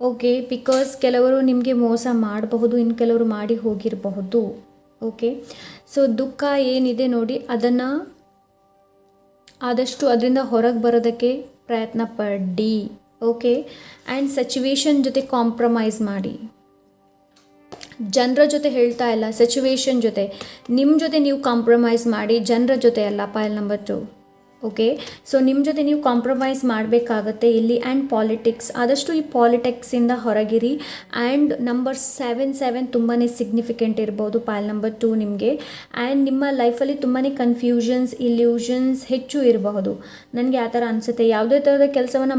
ಓಕೆ, ಬಿಕಾಸ್ ಕೆಲವರು ನಿಮಗೆ ಮೋಸ ಮಾಡಬಹುದು, ಇನ್ನು ಕೆಲವರು ಮಾಡಿ ಹೋಗಿರಬಹುದು. ಓಕೆ, ಸೊ ದುಃಖ ಏನಿದೆ ನೋಡಿ, ಅದನ್ನು ಆದಷ್ಟು ಅದರಿಂದ ಹೊರಗೆ ಬರೋದಕ್ಕೆ ಪ್ರಯತ್ನ ಪಡಿ. ಓಕೆ, ಆ್ಯಂಡ್ ಸಿಚುವೇಶನ್ ಜೊತೆ ಕಾಂಪ್ರಮೈಸ್ ಮಾಡಿ. ಜನರ ಜೊತೆ ಹೇಳ್ತಾ ಇಲ್ಲ, ಸಿಚುವೇಶನ್ ಜೊತೆ, ನಿಮ್ಮ ಜೊತೆ ನೀವು ಕಾಂಪ್ರಮೈಸ್ ಮಾಡಿ, ಜನರ ಜೊತೆ ಅಲ್ಲ. ಪೈಲ್ ನಂಬರ್ 2. ಓಕೆ, ಸೊ ನಿಮ್ಮ ಜೊತೆ ನೀವು ಕಾಂಪ್ರಮೈಸ್ ಮಾಡಬೇಕಾಗತ್ತೆ ಇಲ್ಲಿ. ಆ್ಯಂಡ್ ಪಾಲಿಟಿಕ್ಸ್, ಆದಷ್ಟು ಈ ಪಾಲಿಟಿಕ್ಸಿಂದ ಹೊರಗಿರಿ. ಆ್ಯಂಡ್ ನಂಬರ್ 7 ತುಂಬಾ ಸಿಗ್ನಿಫಿಕೆಂಟ್ ಇರ್ಬೋದು ಪೈಲ್ ನಂಬರ್ 2 ನಿಮಗೆ. ಆ್ಯಂಡ್ ನಿಮ್ಮ ಲೈಫಲ್ಲಿ ತುಂಬಾ ಕನ್ಫ್ಯೂಷನ್ಸ್, ಇಲ್ಯೂಷನ್ಸ್ ಹೆಚ್ಚು ಇರಬಹುದು. ನನಗೆ ಆ ಥರ ಅನಿಸುತ್ತೆ. ಯಾವುದೇ ಥರದ ಕೆಲಸವನ್ನು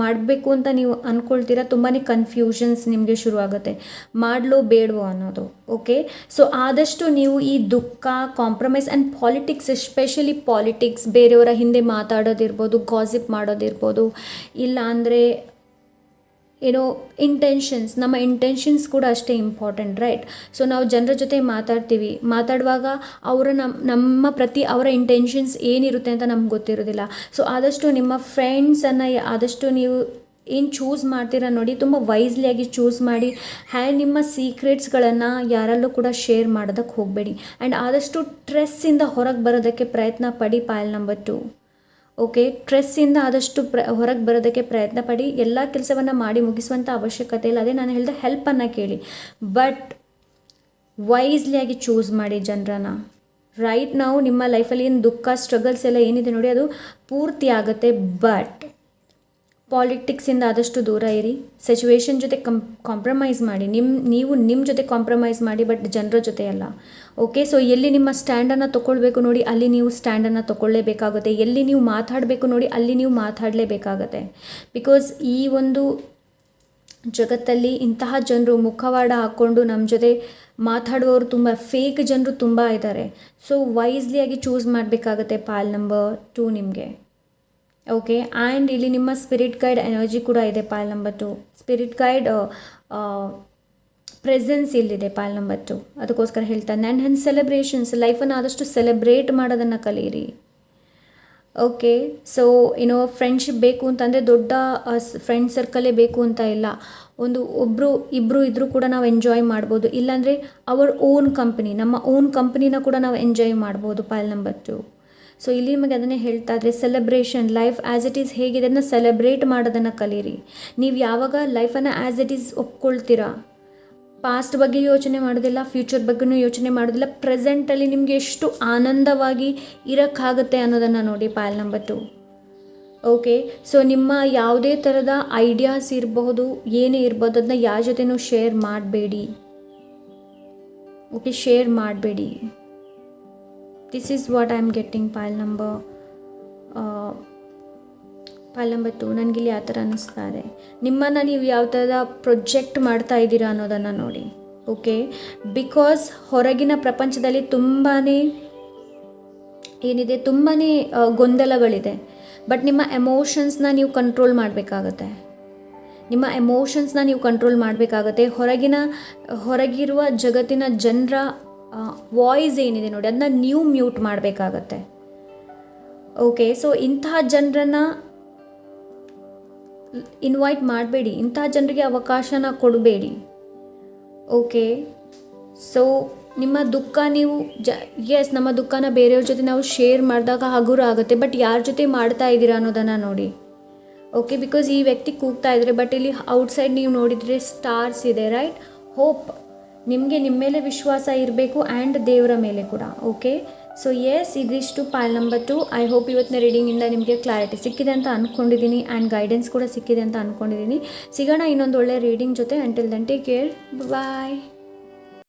ಮಾಡಬೇಕು ಅಂತ ನೀವು ಅಂದ್ಕೊಳ್ತೀರಾ, ತುಂಬಾ ಕನ್ಫ್ಯೂಷನ್ಸ್ ನಿಮಗೆ ಶುರುವಾಗುತ್ತೆ, ಮಾಡಲೋ ಬೇಡವೋ ಅನ್ನೋದು. ಓಕೆ, ಸೊ ಆದಷ್ಟು ನೀವು ಈ ದುಃಖ, compromise and politics, especially politics, ಬೇರೆಯವರ ಹಿಂದೆ ಮಾತಾಡೋದಿರ್ಬೋದು, ಗಾಸಿಪ್ ಮಾಡೋದಿರ್ಬೋದು, ಇಲ್ಲ ಅಂದರೆ ಏನೋ ಇಂಟೆನ್ಷನ್ಸ್, ನಮ್ಮ ಇಂಟೆನ್ಷನ್ಸ್ ಕೂಡ ಅಷ್ಟೇ ಇಂಪಾರ್ಟೆಂಟ್. ರೈಟ್, ಸೊ ನಾವು ಜನರ ಜೊತೆ ಮಾತಾಡುವಾಗ ಅವರ ನಮ್ಮ ಪ್ರತಿ ಅವರ ಇಂಟೆನ್ಷನ್ಸ್ ಏನಿರುತ್ತೆ ಅಂತ ನಮ್ಗೆ ಗೊತ್ತಿರೋದಿಲ್ಲ. ಸೊ ಆದಷ್ಟು ನಿಮ್ಮ ಫ್ರೆಂಡ್ಸನ್ನು ಆದಷ್ಟು ನೀವು ಏನು ಚೂಸ್ ಮಾಡ್ತೀರಾ ನೋಡಿ, ತುಂಬ ವೈಸ್ಲಿಯಾಗಿ ಚೂಸ್ ಮಾಡಿ. ಆ್ಯಂಡ್ ನಿಮ್ಮ ಸೀಕ್ರೆಟ್ಸ್ಗಳನ್ನು ಯಾರಲ್ಲೂ ಕೂಡ ಶೇರ್ ಮಾಡೋದಕ್ಕೆ ಹೋಗಬೇಡಿ. ಆ್ಯಂಡ್ ಆದಷ್ಟು ಸ್ಟ್ರೆಸ್ಸಿಂದ ಹೊರಗೆ ಬರೋದಕ್ಕೆ ಪ್ರಯತ್ನ ಪಡಿ ಪೈಲ್ ನಂಬರ್ 2. ಓಕೆ, ಸ್ಟ್ರೆಸ್ಸಿಂದ ಆದಷ್ಟು ಹೊರಗೆ ಬರೋದಕ್ಕೆ ಪ್ರಯತ್ನ ಪಡಿ. ಎಲ್ಲ ಕೆಲಸವನ್ನು ಮಾಡಿ ಮುಗಿಸುವಂಥ ಅವಶ್ಯಕತೆ ಇಲ್ಲ. ಅದೇ ನಾನು ಹೇಳಿದೆ, ಹೆಲ್ಪನ್ನು ಕೇಳಿ, ಬಟ್ ವೈಸ್ಲಿಯಾಗಿ ಚೂಸ್ ಮಾಡಿ ಜನರನ್ನು. ರೈಟ್ ನಾವು ನಿಮ್ಮ ಲೈಫಲ್ಲಿ ಏನು ದುಃಖ ಸ್ಟ್ರಗಲ್ಸ್ ಎಲ್ಲ ಏನಿದೆ ನೋಡಿ, ಅದು ಪೂರ್ತಿ ಆಗುತ್ತೆ. ಬಟ್ ಪಾಲಿಟಿಕ್ಸಿಂದ ಆದಷ್ಟು ದೂರ ಇರಿ. ಸಿಚುವೇಶನ್ ಜೊತೆ ಕಾಂಪ್ರಮೈಸ್ ಮಾಡಿ. ನೀವು ನಿಮ್ಮ ಜೊತೆ ಕಾಂಪ್ರಮೈಸ್ ಮಾಡಿ, ಬಟ್ ಜನರ ಜೊತೆ ಅಲ್ಲ. ಓಕೆ, ಸೊ ಎಲ್ಲಿ ನಿಮ್ಮ ಸ್ಟ್ಯಾಂಡನ್ನು ತೊಗೊಳ್ಬೇಕು ನೋಡಿ, ಅಲ್ಲಿ ನೀವು ಸ್ಟ್ಯಾಂಡನ್ನು ತೊಗೊಳ್ಳೇಬೇಕಾಗುತ್ತೆ. ಎಲ್ಲಿ ನೀವು ಮಾತಾಡಬೇಕು ನೋಡಿ, ಅಲ್ಲಿ ನೀವು ಮಾತಾಡಲೇಬೇಕಾಗತ್ತೆ. ಬಿಕಾಸ್ ಈ ಒಂದು ಜಗತ್ತಲ್ಲಿ ಇಂತಹ ಜನರು ಮುಖವಾಡ ಹಾಕ್ಕೊಂಡು ನಮ್ಮ ಜೊತೆ ಮಾತಾಡುವವರು ತುಂಬ ಫೇಕ್ ಜನರು ತುಂಬ ಇದ್ದಾರೆ. ಸೊ ವೈಸ್ಲಿಯಾಗಿ ಚೂಸ್ ಮಾಡಬೇಕಾಗತ್ತೆ ಪಾಲ್ ನಂಬರ್ 2 ನಿಮಗೆ. ಓಕೆ, ಆ್ಯಂಡ್ ಇಲ್ಲಿ ನಿಮ್ಮ ಸ್ಪಿರಿಟ್ ಗೈಡ್ ಎನರ್ಜಿ ಕೂಡ ಇದೆ pile number 2. Spirit guide presence ಇಲ್ಲಿದೆ ಪಾಲ್ ನಂಬರ್ 2. ಅದಕ್ಕೋಸ್ಕರ ಹೇಳ್ತಾನೆ ನನ್ನ ಸೆಲೆಬ್ರೇಷನ್ಸ್, ಲೈಫನ್ನು ಆದಷ್ಟು ಸೆಲೆಬ್ರೇಟ್ ಮಾಡೋದನ್ನು ಕಲೀರಿ. ಓಕೆ, ಸೊ ಫ್ರೆಂಡ್ಶಿಪ್ ಬೇಕು ಅಂತಂದರೆ ದೊಡ್ಡ ಫ್ರೆಂಡ್ ಸರ್ಕಲೇ ಬೇಕು ಅಂತ ಇಲ್ಲ. ಇಬ್ಬರು ಇದ್ದರೂ ಕೂಡ ನಾವು ಎಂಜಾಯ್ ಮಾಡ್ಬೋದು. ಇಲ್ಲಾಂದರೆ ಅವರ್ ಓನ್ ಕಂಪ್ನಿ, ನಮ್ಮ ಓನ್ ಕಂಪ್ನಿನ ಕೂಡ ನಾವು ಎಂಜಾಯ್ ಮಾಡ್ಬೋದು ಪಾಲ್ ನಂಬರ್ 2. ಸೊ ಇಲ್ಲಿ ನಿಮಗೆ ಅದನ್ನೇ ಹೇಳ್ತಾ ಇದ್ರೆ, celebration, life as it is ಹೇಗಿದೆ ಅದನ್ನು ಸೆಲೆಬ್ರೇಟ್ ಮಾಡೋದನ್ನು ಕಲೀರಿ. ನೀವು ಯಾವಾಗ ಲೈಫನ್ನು ಆ್ಯಸ್ ಇಟ್ ಈಸ್ ಒಪ್ಕೊಳ್ತೀರಾ, ಪಾಸ್ಟ್ ಬಗ್ಗೆ ಯೋಚನೆ ಮಾಡೋದಿಲ್ಲ, ಫ್ಯೂಚರ್ ಬಗ್ಗೆನೂ ಯೋಚನೆ ಮಾಡೋದಿಲ್ಲ, ಪ್ರೆಸೆಂಟಲ್ಲಿ ನಿಮಗೆ ಎಷ್ಟು ಆನಂದವಾಗಿ ಇರೋಕ್ಕಾಗುತ್ತೆ ಅನ್ನೋದನ್ನು ನೋಡಿ ಪಾಲ್ ನಂಬರ್ 2. ಓಕೆ, ಸೊ ನಿಮ್ಮ ಯಾವುದೇ ಥರದ ಐಡಿಯಾಸ್ ಇರಬಹುದು, ಏನೇ ಇರ್ಬೋದು, ಅದನ್ನ ಯಾರ ಜೊತೆನೂ ಶೇರ್ ಮಾಡಬೇಡಿ. ಓಕೆ, ಶೇರ್ ಮಾಡಬೇಡಿ. This is what I am getting pile number 2. ನನಗಿಲ್ಲಿ ಆ ಥರ ಅನ್ನಿಸ್ತಾ ಇದೆ. ನಿಮ್ಮನ್ನು ನೀವು ಯಾವ ಥರದ ಪ್ರೊಜೆಕ್ಟ್ ಮಾಡ್ತಾ ಇದ್ದೀರಾ ಅನ್ನೋದನ್ನು ನೋಡಿ. ಓಕೆ, ಬಿಕಾಸ್ ಹೊರಗಿನ ಪ್ರಪಂಚದಲ್ಲಿ ತುಂಬಾ ಏನಿದೆ, ತುಂಬಾ ಗೊಂದಲಗಳಿದೆ. ಬಟ್ ನಿಮ್ಮ ಎಮೋಷನ್ಸ್ನ ನೀವು ಕಂಟ್ರೋಲ್ ಮಾಡಬೇಕಾಗತ್ತೆ. ಹೊರಗಿರುವ ಜಗತ್ತಿನ ಜನರ ವಾಯ್ಸ್ ಏನಿದೆ ನೋಡಿ, ಅದನ್ನ ನೀವು ಮ್ಯೂಟ್ ಮಾಡಬೇಕಾಗತ್ತೆ. ಓಕೆ, ಸೊ ಇಂತಹ ಜನರನ್ನು ಇನ್ವೈಟ್ ಮಾಡಬೇಡಿ, ಇಂತಹ ಜನರಿಗೆ ಅವಕಾಶನ ಕೊಡಬೇಡಿ. ಓಕೆ, ಸೊ ನಿಮ್ಮ ದುಃಖ ನೀವು ನಮ್ಮ ದುಃಖನ ಬೇರೆಯವ್ರ ಜೊತೆ ನಾವು ಶೇರ್ ಮಾಡಿದಾಗ ಹಗುರ ಆಗುತ್ತೆ. ಬಟ್ ಯಾರ ಜೊತೆ ಮಾಡ್ತಾ ಇದ್ದೀರಾ ಅನ್ನೋದನ್ನು ನೋಡಿ. ಓಕೆ, ಬಿಕಾಸ್ ಈ ವ್ಯಕ್ತಿ ಕೂಗ್ತಾ ಇದ್ದಾರೆ, ಬಟ್ ಇಲ್ಲಿ ಔಟ್ಸೈಡ್ ನೀವು ನೋಡಿದರೆ ಸ್ಟಾರ್ಸ್ ಇದೆ, ರೈಟ್? ಹೋಪ್, ನಿಮಗೆ ನಿಮ್ಮ ಮೇಲೆ ವಿಶ್ವಾಸ ಇರಬೇಕು ಆ್ಯಂಡ್ ದೇವರ ಮೇಲೆ ಕೂಡ. ಓಕೆ, ಸೊ ಎಸ್, ಇದಿಷ್ಟು ಪಾಲ್ ನಂಬರ್ 2. ಐ ಹೋಪ್ ಇವತ್ತಿನ ರೀಡಿಂಗಿಂದ ನಿಮಗೆ ಕ್ಲಾರಿಟಿ ಸಿಕ್ಕಿದೆ ಅಂತ ಅಂದ್ಕೊಂಡಿದ್ದೀನಿ ಆ್ಯಂಡ್ ಗೈಡೆನ್ಸ್ ಕೂಡ ಸಿಕ್ಕಿದೆ ಅಂತ ಅಂದ್ಕೊಂಡಿದ್ದೀನಿ. ಸಿಗೋಣ ಇನ್ನೊಂದು ಒಳ್ಳೆ ರೀಡಿಂಗ್ ಜೊತೆ. ಅಂಟಿಲ್ ದೆನ್ ಟೇಕ್ ಕೇರ್, ಬಾಯ್.